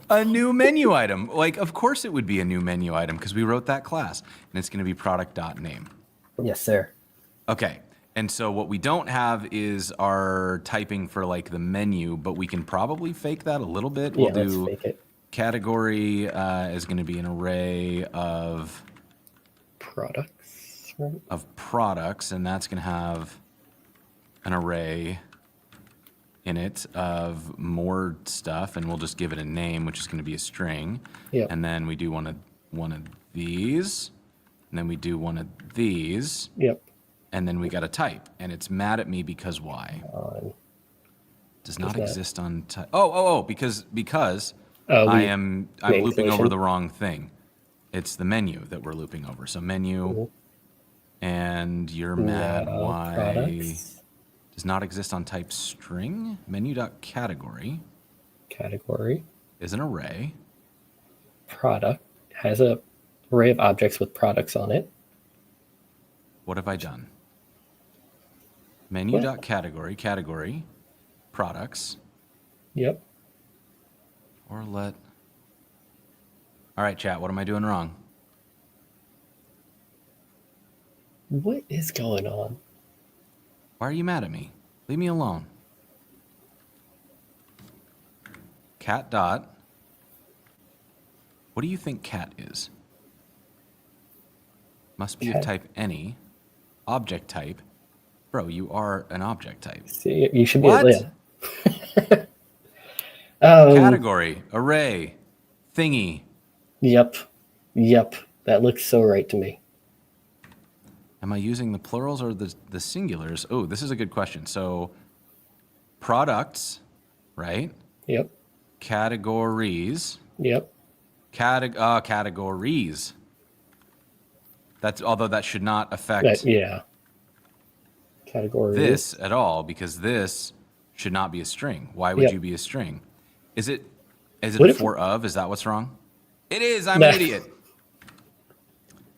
A new menu item. Like, of course it would be a new menu item because we wrote that class. And it's going to be product.name. Yes, sir. Okay. And so what we don't have is our typing for like the menu, but we can probably fake that a little bit. Yeah, We'll let's do fake it. category is going to be an array of Products. Right? products, and that's going to have an array in it of more stuff, and we'll just give it a name, which is going to be a string. Yep. And then we do one of these, and then we do one of these, Yep. and then we got a type, and it's mad at me because why? Does not exist on type. Because I'm looping over the wrong thing. It's the menu that we're looping over. So menu, and you're mad why products. Does not exist on type string. Menu.category. Category. Is an array. Product has a array of objects with products on it. What have I done? Menu.category, category, products. Yep. Or let. All right, chat, what am I doing wrong? What is going on? Why are you mad at me? Leave me alone. Cat dot. What do you think cat is? Must be of type any. Object type. Bro, you are an object type. See, you should be What? Category, array, thingy. Yep. That looks so right to me. Am I using the plurals or the singulars? Oh, this is a good question. So, products, right? Yep. Categories. Yep. Categories. Although that should not affect Category this at all, because this should not be a string. Why would you be a string? Is it a for of? Is that what's wrong? It is. I'm an idiot.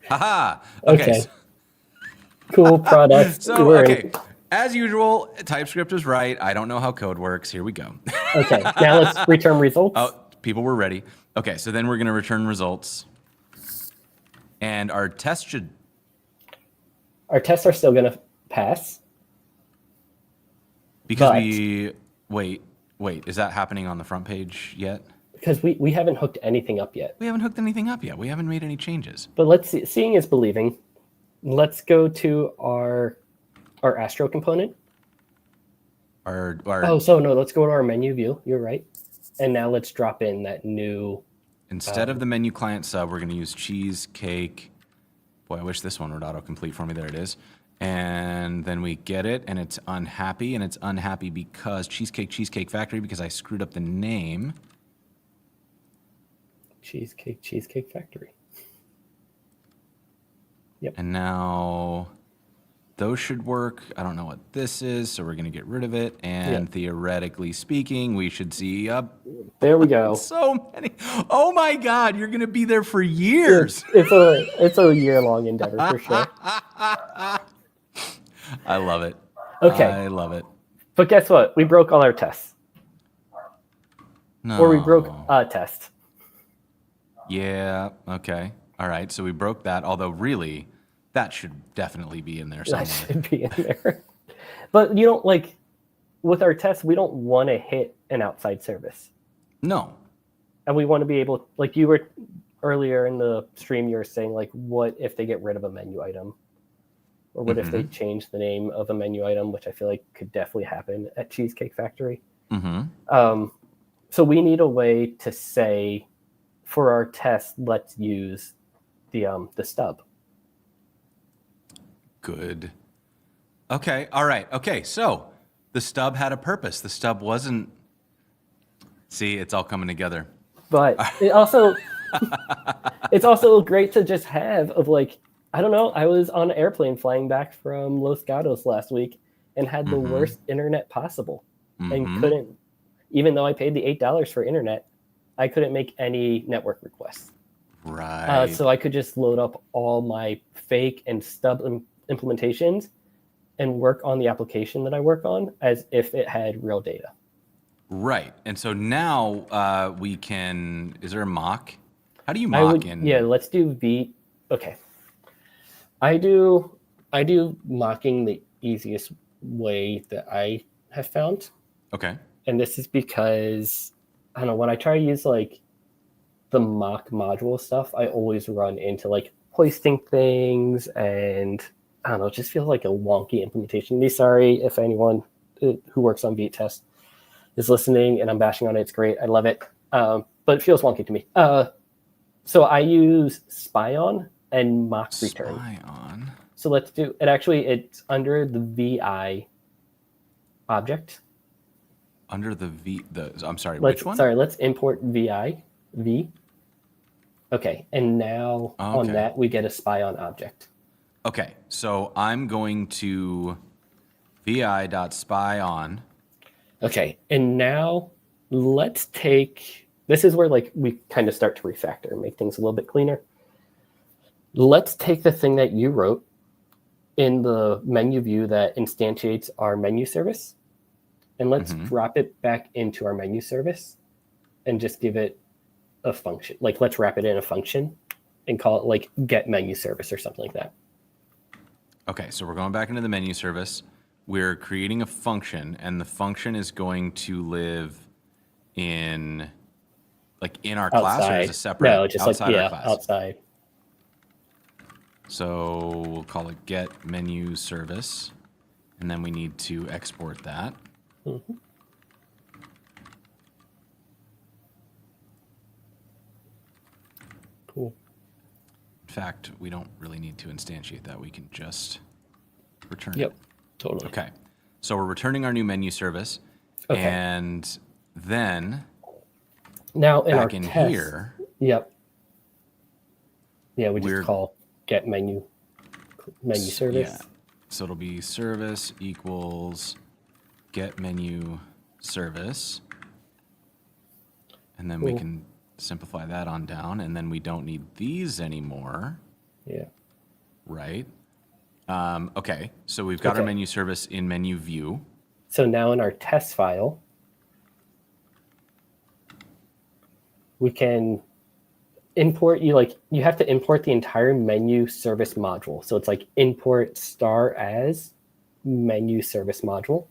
Haha. Okay. Cool products. As usual, TypeScript is right. I don't know how code works. Here we go. Okay, now let's return results. Oh, people were ready. Okay, so then we're going to return results. And our tests are still going to pass. Because wait, is that happening on the front page yet? Because we haven't hooked anything up yet. We haven't hooked anything up yet. We haven't made any changes. But let's see. Seeing is believing. Let's go to our Astro component. Let's go to our menu view. You're right. And now let's drop in that new. Instead of the menu client sub, we're going to use cheesecake. Boy, I wish this one would autocomplete for me. There it is. And then we get it, and it's unhappy, and it's unhappy because Cheesecake Factory, because I screwed up the name. Cheesecake Factory. Yep. And now those should work. I don't know what this is, so we're going to get rid of it. And theoretically speaking, we should see there we go. So many. Oh my God, you're going to be there for years. It's a year-long endeavor for sure. I love it. Okay. I love it. But guess what? We broke all our tests. No. Or we broke a test. Yeah. Okay. All right. So we broke that. Although really, that should definitely be in there somewhere. That should be in there. But you don't with our tests, we don't want to hit an outside service. No. And we want to be able, like you were earlier in the stream, you were saying what if they get rid of a menu item? Or what if they change the name of a menu item, which I feel like could definitely happen at Cheesecake Factory. So we need a way to say, for our test, let's use the stub. Good. Okay. All right. Okay. So the stub had a purpose. The stub wasn't. See, it's all coming together. But it's also great to just have I don't know. I was on an airplane flying back from Los Gatos last week and had the worst internet possible and couldn't even though I paid the $8 for internet, I couldn't make any network requests. Right. So I could just load up all my fake and stub implementations and work on the application that I work on as if it had real data. Right. And so now we can, is there a mock? How do you mock in? Yeah, let's do V. Okay. I do mocking the easiest way that I have found. Okay. And this is because, I don't know, when I try to use like the mock module stuff, I always run into like hoisting things, and I don't know, it just feels like a wonky implementation. Be sorry if anyone who works on VTest is listening and I'm bashing on it. It's great. I love it. But it feels wonky to me. So I use spy-on and mock return. Spy-on. So let's do it. Actually, it's under the VI object. Under the I'm sorry, which one? Sorry, let's import V. Okay, and now on that, we get a spy-on object. Okay, so I'm going to vi.spy-on. Okay, and now let's take, this is where like we kind of start to refactor and make things a little bit cleaner. Let's take the thing that you wrote in the menu view that instantiates our menu service, and let's drop it back into our menu service and just give it a function. Like let's wrap it in a function and call it like get menu service or something like that. Okay, so we're going back into the menu service. We're creating a function, and the function is going to live in our class, or as a separate outside our class? Outside. So we'll call it get menu service, and then we need to export that. Mm-hmm. Cool. In fact, we don't really need to instantiate that. We can just return Yep, it. totally. Okay, so we're returning our new menu service, and then now in back our in test, here, yep. Yeah, we just call get menu service. Yeah, so it'll be service equals get menu service, and then we can simplify that on down, and then we don't need these anymore. Yeah. Right. Okay, so we've got our menu service in menu view. So now in our test file, we can import, you have to import the entire menu service module. So it's like import star as menu service module.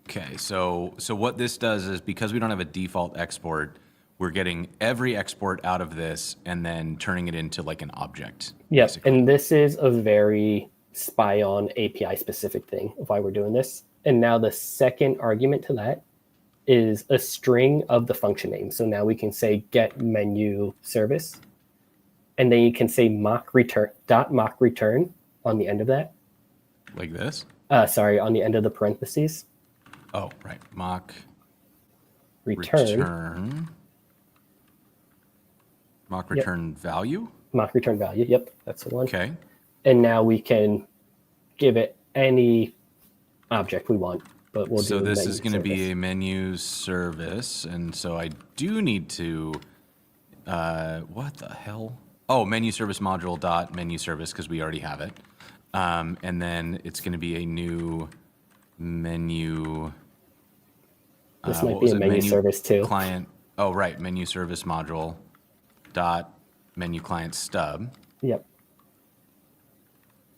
Okay, so what this does is, because we don't have a default export, we're getting every export out of this and then turning it into like an object. Yes, basically. and this is a very spy-on API specific thing of why we're doing this. And now the second argument to that is a string of the function name. So now we can say get menu service, and then you can say mock return on the end of that. Like this? Sorry, on the end of the parentheses. Oh, right. Mock return. Mock return value? Mock return value. Yep, that's the one. Okay. And now we can give it any object we want, but we'll do. So this is going to be a menu service, and so I do need to. What the hell? Oh, menu service module dot menu service, because we already have it. And then it's going to be a new menu. This might be a menu service too. Client. Oh, right. Menu service module dot menu client stub. Yep.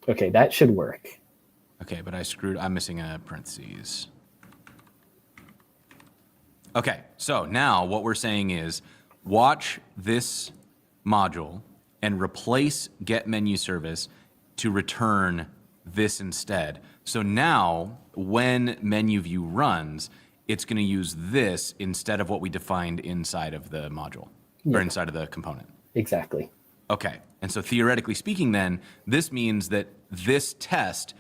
Okay, that should work. Okay, but I'm missing a parentheses. Okay, so now what we're saying is watch this module and replace get menu service to return this instead. So now when menu view runs, it's going to use this instead of what we defined inside of the module or inside of the component. Exactly. Okay, and so theoretically speaking then, this means that this test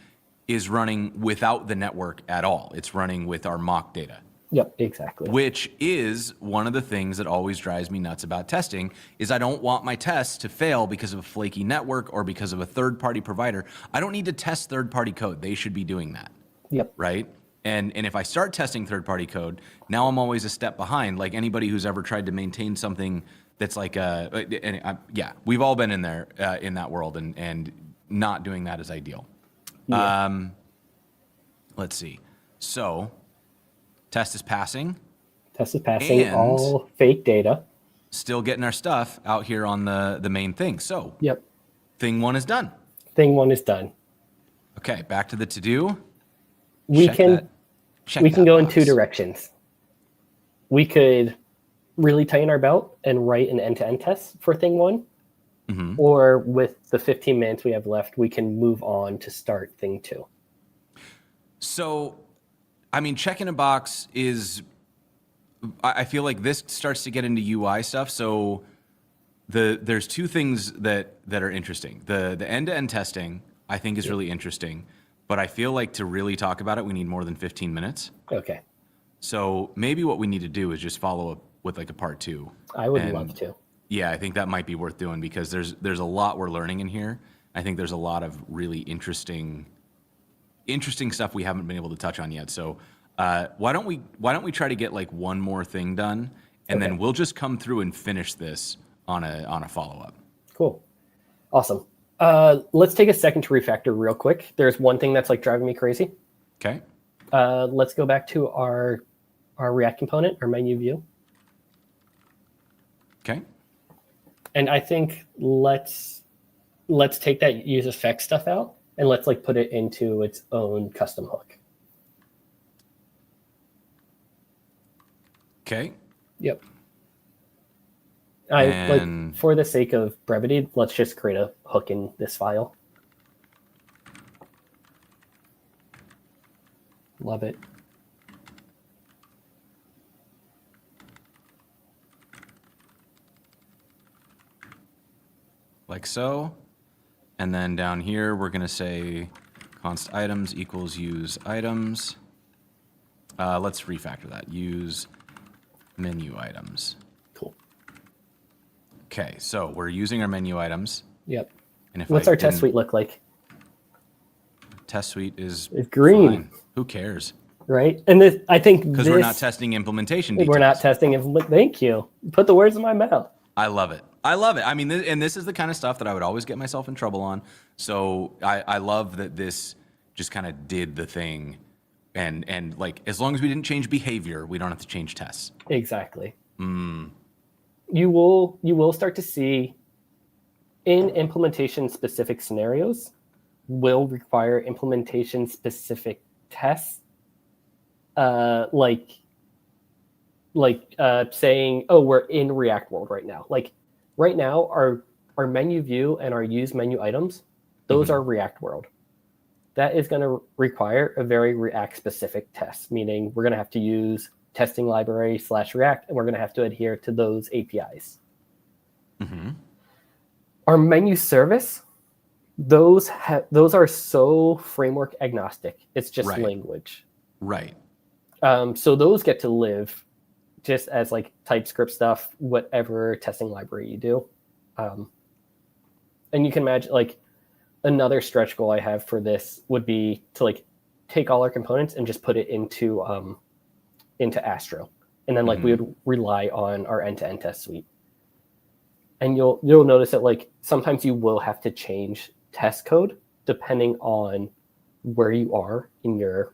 is running without the network at all. It's running with our mock data. Yep, exactly. Which is one of the things that always drives me nuts about testing is I don't want my tests to fail because of a flaky network or because of a third-party provider. I don't need to test third-party code. They should be doing that, Yep. right? And if I start testing third-party code, now I'm always a step behind. Like anybody who's ever tried to maintain something that's like we've all been in there in that world, and not doing that is ideal. Yeah. Let's see. So test is passing. Test is passing, And all fake data. still getting our stuff out here on the main thing. So Yep. thing one is done. Thing one is done. Okay, back to the to-do. We Check can that- check we can that go in box. two directions. We could really tighten our belt and write an end-to-end test for thing one. Mhm. Or with the 15 minutes we have left, we can move on to start thing two. So, I mean, checking a box is, I feel like this starts to get into UI stuff. So there's two things that are interesting. The end-to-end testing, I think, is really interesting. But I feel like to really talk about it, we need more than 15 minutes. Okay. So maybe what we need to do is just follow up with like a part two. I would And love to. Yeah, I think that might be worth doing because there's a lot we're learning in here. I think there's a lot of really interesting stuff we haven't been able to touch on yet. So why don't we try to get like one more thing done, and then Okay. we'll just come through and finish this on a follow up. Cool. Awesome. Let's take a second to refactor real quick. There's one thing that's like driving me crazy. Okay. Let's go back to our React component, our menu view. Okay. And I think let's take that use effect stuff out and let's like put it into its own custom hook. Okay. Yep. And- Like for the sake of brevity, let's just create a hook in this file. Love it. Like so. And then down here, we're going to say const items equals use items. Let's refactor that. Use menu items. Cool. Okay, so we're using our menu items. Yep. And if What's I our test didn't- suite look like? Test suite is It's green. fine. Who cares? Right? And this, I think Because we're not testing implementation details. we're not testing it. Thank you. Put the words in my mouth. I love it. I love it. I mean, and this is the kind of stuff that I would always get myself in trouble on. So I love that this just kind of did the thing. And like, as long as we didn't change behavior, we don't have to change tests. Exactly. You will start to see in implementation specific scenarios will require implementation specific tests. Like saying, oh, we're in React world right now. Like right now, our menu view and our use menu items, those are React world. That is going to require a very React specific test, meaning we're going to have to use testing library /React, and we're going to have to adhere to those APIs. Our menu service, those are so framework agnostic. It's just Right. language. Right. So those get to live just as like TypeScript stuff, whatever testing library you do. And you can imagine like another stretch goal I have for this would be to like take all our components and just put it into Astro. And then like we would rely on our end-to-end test suite. And you'll notice that like sometimes you will have to change test code depending on where you are in your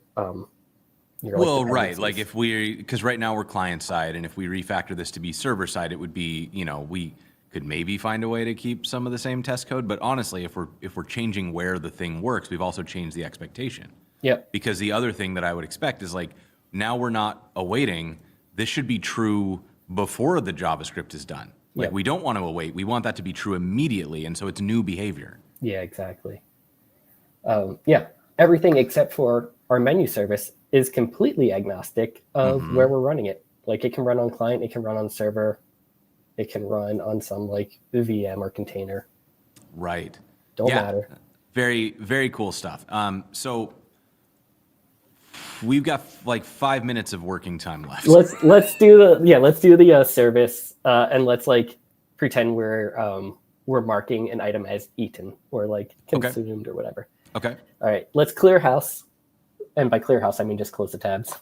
Well, right. Like if because right now we're client side, and if we refactor this to be server side, it would be, we could maybe find a way to keep some of the same test code. But honestly, if we're changing where the thing works, we've also changed the expectation. Yep. Because the other thing that I would expect is like, now we're not awaiting. This should be true before the JavaScript is done. Like Yep. we don't want to await. We want that to be true immediately. And so it's new behavior. Yeah, exactly. Everything except for our menu service is completely agnostic of where we're running it. Like it can run on client, it can run on server, it can run on some like VM or container. Right. Don't matter. Very, very cool stuff. So We've got like 5 minutes of working time left. Let's do the service, and let's like pretend we're marking an item as eaten or like consumed or whatever. Okay. All right, let's clear house, and by clear house I mean just close the tabs,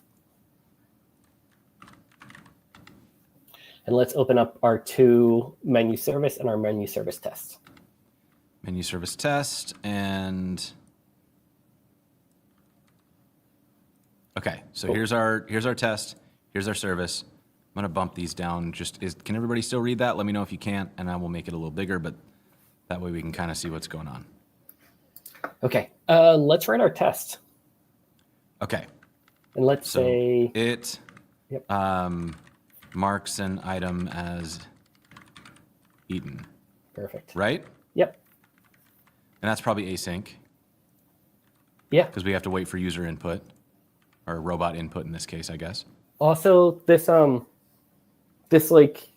and let's open up our two menu service and our menu service test. Menu service test and. Okay, so here's our test. Here's our service. I'm gonna bump these down. Can everybody still read that? Let me know if you can't, and I will make it a little bigger, but that way we can kind of see what's going on. Okay, let's write our test. Okay. And let's say it marks an item as eaten. Perfect. Right? Yep. And that's probably async. Yeah. Because we have to wait for user input. Or robot input in this case, I guess. Also, this like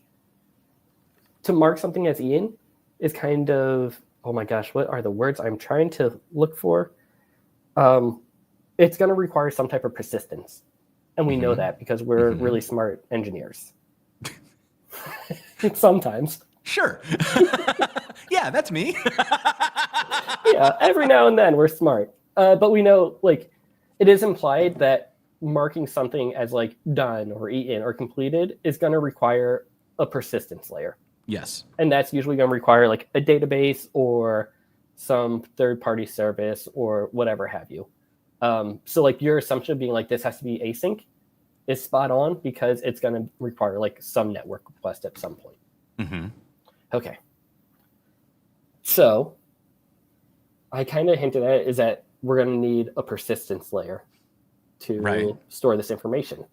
to mark something as eaten is kind of, oh my gosh, what are the words I'm trying to look for? It's going to require some type of persistence, and we know that because we're really smart engineers. Sometimes. Sure. Yeah, that's me. Yeah, every now and then we're smart, but we know like. It is implied that marking something as like done or eaten or completed is going to require a persistence layer. Yes. And that's usually going to require like a database or some third-party service or whatever have you. So like your assumption being like this has to be async is spot on because it's going to require like some network request at some point. Mm-hmm. Okay. So I kind of hinted at it is that we're going to need a persistence layer to store this information.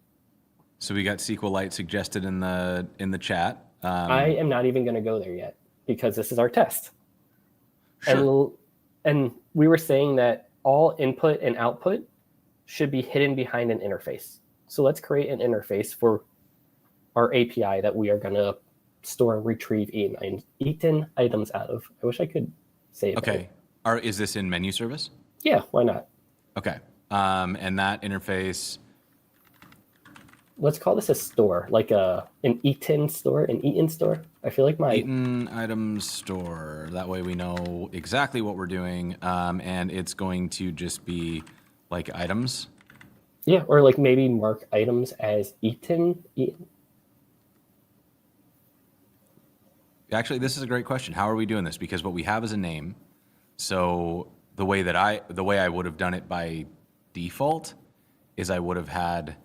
So we got SQLite suggested in the chat. I am not even going to go there yet because this is our test. Sure. And we were saying that all input and output should be hidden behind an interface. So let's create an interface for our API that we are going to store and retrieve eaten items out of. I wish I could say it. Okay. Is this in menu service? Yeah, why not? Okay. And that interface. Let's call this a store, like an eaten store, an eaten store. I feel like my eaten items store. That way we know exactly what we're doing, and it's going to just be like items. Yeah, or like maybe mark items as eaten. Actually, this is a great question. How are we doing this? Because what we have is a name. So the way I would have done it by default is I would have had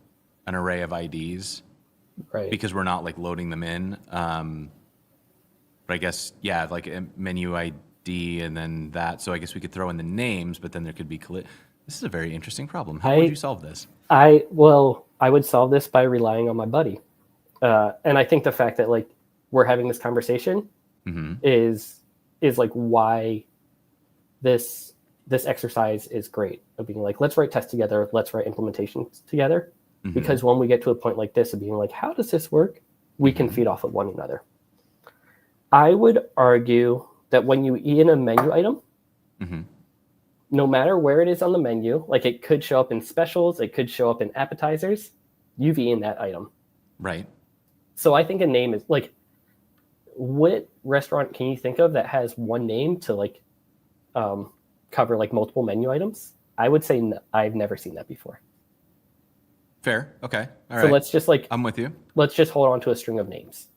an array of IDs, right? Because we're not like loading them in. But I guess like a menu ID and then that. So I guess we could throw in the names, but then there could be This is a very interesting problem. How would you solve this? I would solve this by relying on my buddy, and I think the fact that like we're having this conversation is like why this exercise is great of being like, let's write tests together, let's write implementations together. Because when we get to a point like this of being like, how does this work? We can feed off of one another. I would argue that when you eat in a menu item, no matter where it is on the menu, like it could show up in specials, it could show up in appetizers, you've eaten that item. Right. So I think a name is like, what restaurant can you think of that has one name to like cover like multiple menu items? I would say I've never seen that before. Fair. Okay. All right. So let's just like, I'm with you. Let's just hold on to a string of names.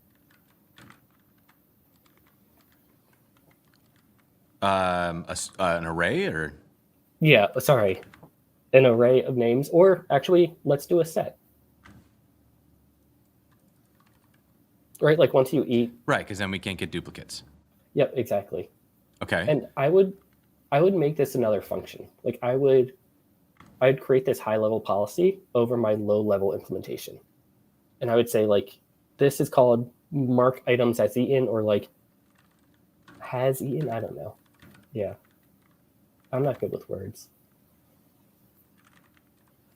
An array or? Yeah, sorry. An array of names, or actually, let's do a set. Right, like once you eat. Right, because then we can't get duplicates. Yep, exactly. Okay. And I would make this another function. Like I'd create this high-level policy over my low-level implementation. And I would say, like, this is called mark items as eaten, or like has eaten. I don't know. Yeah. I'm not good with words.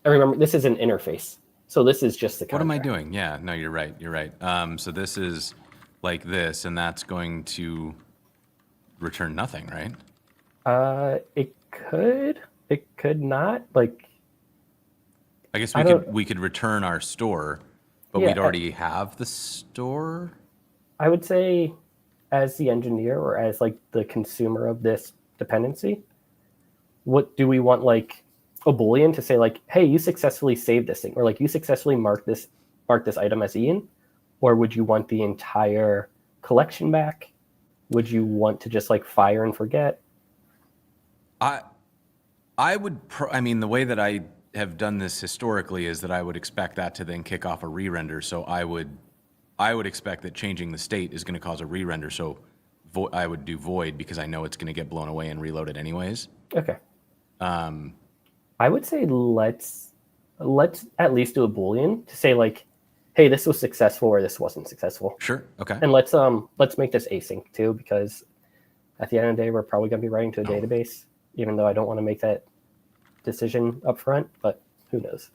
And remember, this is an interface. So this is just the contract. What am I doing? Yeah, no, you're right. You're right. So this is like this, and that's going to return nothing, right? It could not. Like, I guess I don't. we could return our store, but Yeah, we'd already have the store. I would say, as the engineer or as like the consumer of this dependency, what do we want, like a boolean to say like, hey, you successfully saved this thing, or like you successfully marked this item as Ian, or would you want the entire collection back? Would you want to just like fire and forget? I I would. I mean, the way that I have done this historically is that I would expect that to then kick off a re-render. So I would expect that changing the state is going to cause a re-render. So I would do void because I know it's going to get blown away and reloaded anyways. Okay. I would say let's at least do a boolean to say like, hey, this was successful or this wasn't successful. Sure. Okay. And let's make this async too, because at the end of the day, we're probably going to be writing to a database, even though I don't want to make that decision up front, but who knows?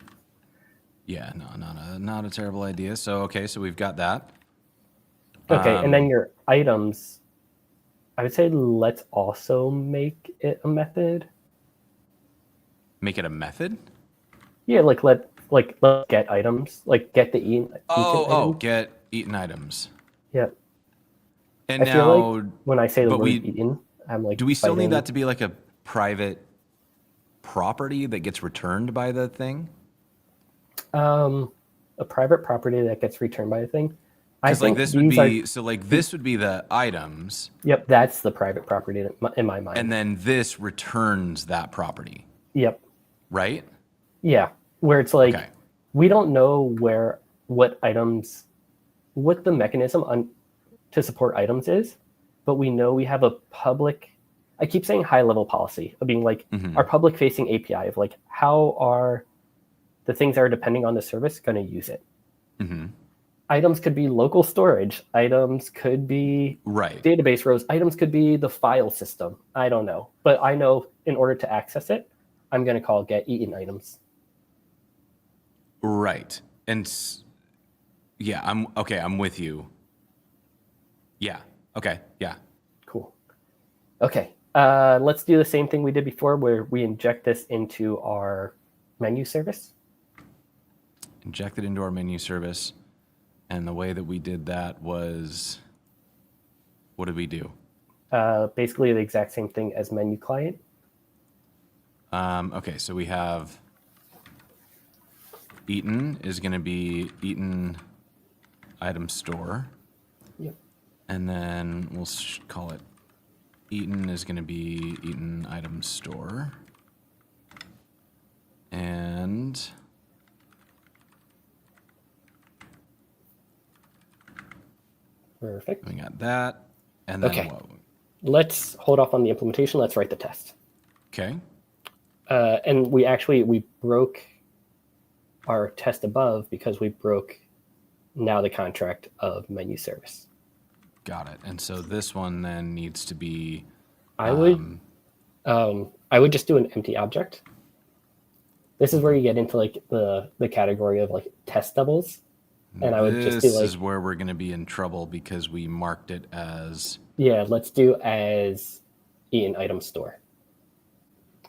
Yeah. No. Not a terrible idea. So okay. So we've got that. Okay, and then your items, I would say let's also make it a method. Make it a method. Yeah, let get items, like get the eaten Oh, item. get eaten items. Yeah. And I feel now, like when I say the but word eaten, I'm like, do we still need fighting. that to be like a private property that gets returned by the thing? A private property that gets returned by a thing? I Because like think this would these are, be, so like this would be the items, yep, that's the private property in my mind. and then this returns that property, Yep. right? Yeah. Where it's like, Okay. we don't know what items, what the mechanism to support items is, but we know we have a public, I keep saying high level policy of being like our public facing API of like, how are the things that are depending on the service going to use it? Items could be local storage. Items could be Right. database rows. Items could be the file system. I don't know. But I know in order to access it, I'm going to call get eaten items. Right. And yeah, I'm with you. Yeah. Okay. Yeah. Cool. Okay. Let's do the same thing we did before where we inject this into our menu service. Inject it into our menu service. And the way that we did that was, what did we do? Basically the exact same thing as menu client. Okay, so we have eaten is going to be eaten item store. Yep. And then we'll call it eaten is going to be eaten item store. And Perfect. we got that. And then Okay. what? Let's hold off on the implementation. Let's write the test. Okay. And we broke our test above because we broke now the contract of menu service. Got it. And so this one then needs to be. I would just do an empty object. This is where you get into like the category of like test doubles. And I would just do This like, is where we're going to be in trouble because we marked it as. yeah, let's do as eaten item store.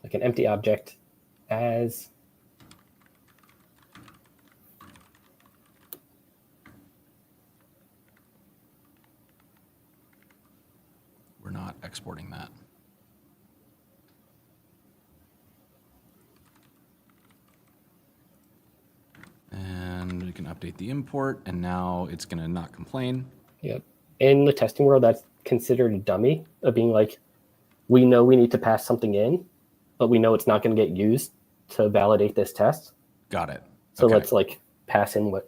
Like an empty object as. We're not exporting that. And we can update the import, and now it's going to not complain. Yep. In the testing world, that's considered a dummy of being like, we know we need to pass something in, but we know it's not going to get used to validate this test. Got it. So Okay. let's like pass in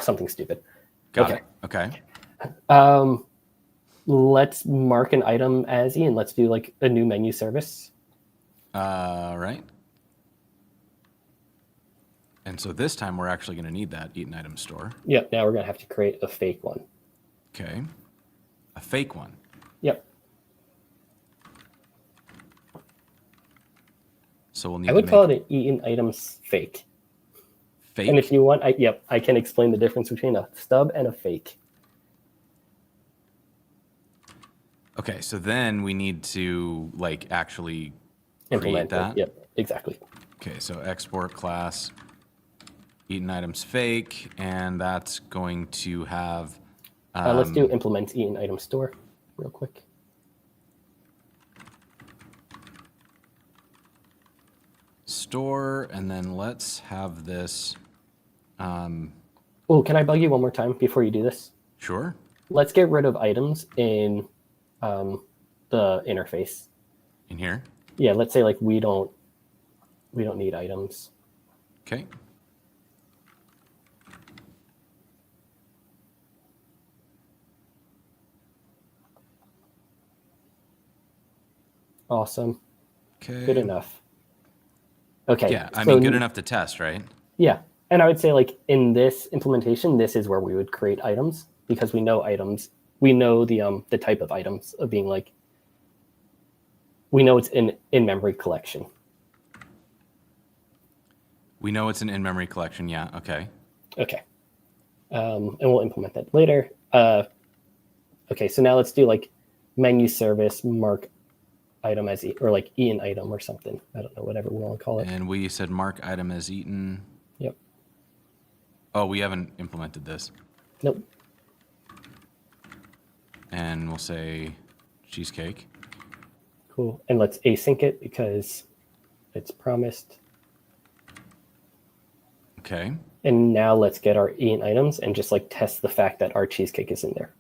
something stupid. Got Okay. it. Okay. Let's mark an item as Ian. Let's do like a new menu service. Right. And so this time we're actually going to need that eaten item store. Yep. Now we're going to have to create a fake one. Okay. A fake one. Yep. So we'll need I would to call make it an eaten items fake. fake. And if you want, I can explain the difference between a stub and a fake. Okay, so then we need to like actually create Implement that. it. Yep. Exactly. Okay, so export class eaten items fake, and that's going to have. Let's do implement eaten item store real quick. Store, and then let's have this. Oh, can I bug you one more time before you do this? Sure. Let's get rid of items in the interface. In here. Yeah, let's say like we don't need items. Okay. Awesome. Okay. Good enough. Okay. Yeah, I mean, good enough to test, right? Yeah. And I would say like in this implementation, this is where we would create items because we know items. We know the type of items of being like, we know it's in memory collection. We know it's an in-memory collection. Yeah. Okay. Okay. And we'll implement that later. Okay. So now let's do like menu service mark item as or like eaten item or something. I don't know, whatever we want to call it. And we said mark item as eaten. Yep. Oh, we haven't implemented this. Nope. And we'll say cheesecake. Cool. And let's async it because it's promised. Okay. And now let's get our eaten items and just like test the fact that our cheesecake is in there.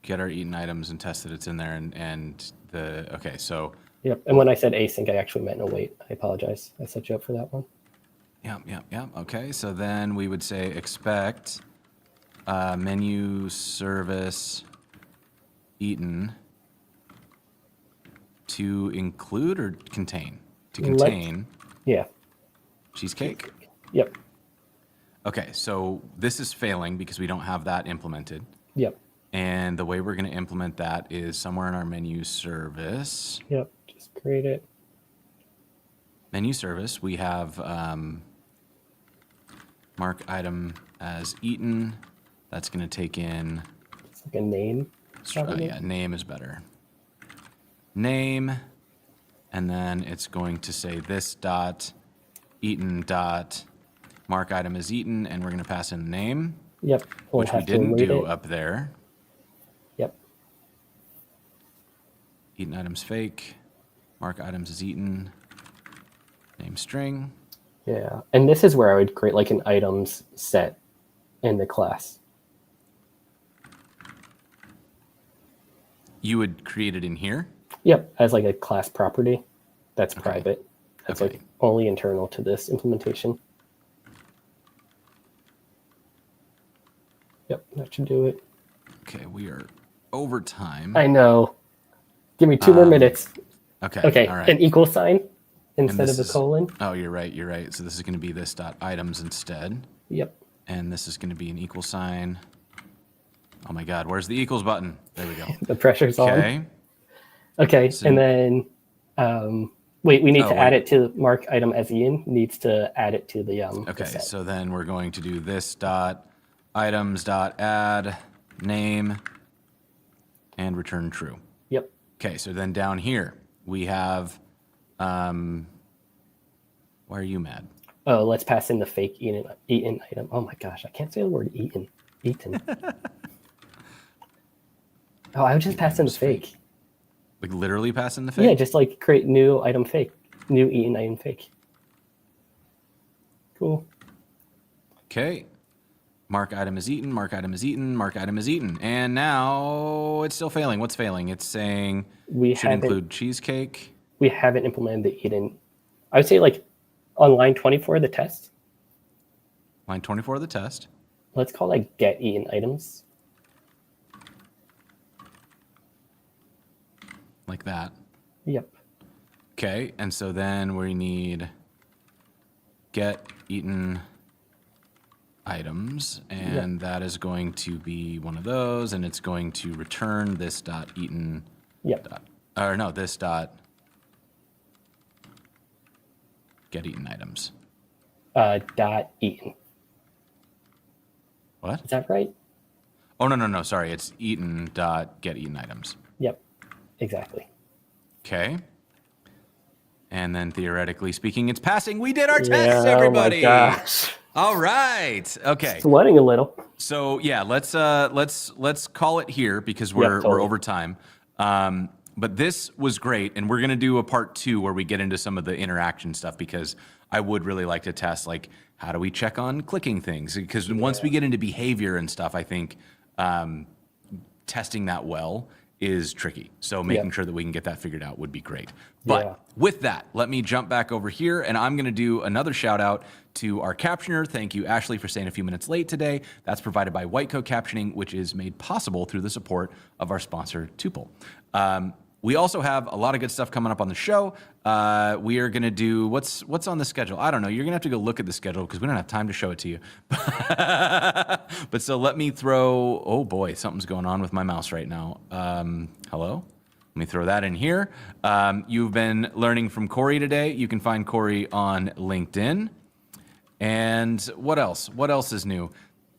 Get our eaten items and test that it's in there, okay, so. Yep. And when I said async, I actually meant no wait. I apologize. I set you up for that one. Yep. Okay, so then we would say expect menu service eaten to include or contain? To contain yeah. cheesecake? Yep. Okay, so this is failing because we don't have that implemented. Yep. And the way we're going to implement that is somewhere in our menu service. Yep. Just create it. Menu service, we have mark item as eaten. That's going to take in. It's like a name. Yeah, name is better. Name, and then it's going to say this dot eaten dot mark item as eaten, and we're going to pass in the name. Yep. Which we didn't do up there. Yep. Eaten items fake. Mark items as eaten. Name string. Yeah. And this is where I would create like an items set in the class. You would create it in here? Yep. As like a class property that's Okay. private. That's Okay. like only internal to this implementation. Yep. That should do it. Okay, we are over time. I know. Give me 2 more minutes. Okay. Okay. All right. An equal sign instead of this a colon. Oh, you're right. So this is going to be this dot items instead. Yep. And this is going to be an equal sign. Oh my God, where's the equals button? There we go. The pressure's on. Okay. Okay. So- and then, wait, we need to add it to mark item as Ian needs to add it to the Okay, the set. so then we're going to do this dot items dot add name and return true. Yep. Okay, so then down here we have, why are you mad? Oh, let's pass in the fake eaten item. Oh my gosh, I can't say the word eaten. Oh, I would just pass in the fake. Like literally pass in the fake? Yeah, just like create new item fake, new eaten item fake. Cool. Okay. Mark item is eaten, mark item is eaten, mark item is eaten. And now it's still failing. What's failing? It's saying should include cheesecake. We haven't implemented the eaten. I would say like on line 24 of the test. Line 24 of the test. Let's call like get eaten items. Like that. Yep. Okay, and so then we need get eaten items, and that is going to be one of those, and it's going to return this dot eaten. Yep. This dot get eaten items. Dot eaten. What? Is that right? Oh, no. Sorry, it's eaten dot get eaten items. Yep. Exactly. Okay. And then theoretically speaking, it's passing. We did our tests, Yeah, everybody. Oh my gosh. All right. Okay. Sweating a little. So yeah, let's call it here because we're totally. over time. But this was great, and we're gonna do a part 2 where we get into some of the interaction stuff because I would really like to test like how do we check on clicking things, because once we get into behavior and stuff, I think testing that well is tricky. So making sure that we can get that figured out would be great. But with that, let me jump back over here, and I'm going to do another shout out to our captioner. Thank you, Ashley, for staying a few minutes late today. That's provided by White Coat Captioning, which is made possible through the support of our sponsor, Tuple. We also have a lot of good stuff coming up on the show. We are going to do what's on the schedule. I don't know. You're going to have to go look at the schedule because we don't have time to show it to you. But so let me throw. Oh boy, something's going on with my mouse right now. Hello. Let me throw that in here. You've been learning from Cory today. You can find Cory on LinkedIn. And what else? What else is new?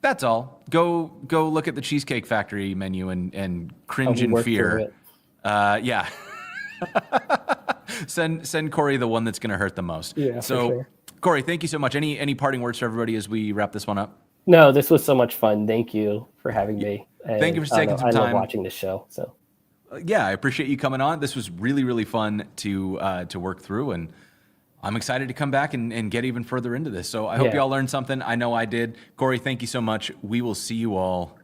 That's all. Go look at the Cheesecake Factory menu and cringe in fear. Yeah. Send Cory the one that's going to hurt the most. Yeah, so, for sure. Cory, thank you so much. Any parting words for everybody as we wrap this one up? No, this was so much fun. Thank you for having me. And thank you for taking some time. I love watching this show. So. Yeah, I appreciate you coming on. This was really, really fun to work through, and I'm excited to come back and get even further into this. So I hope you all learned something. I know I did. Cory, thank you so much. We will see you all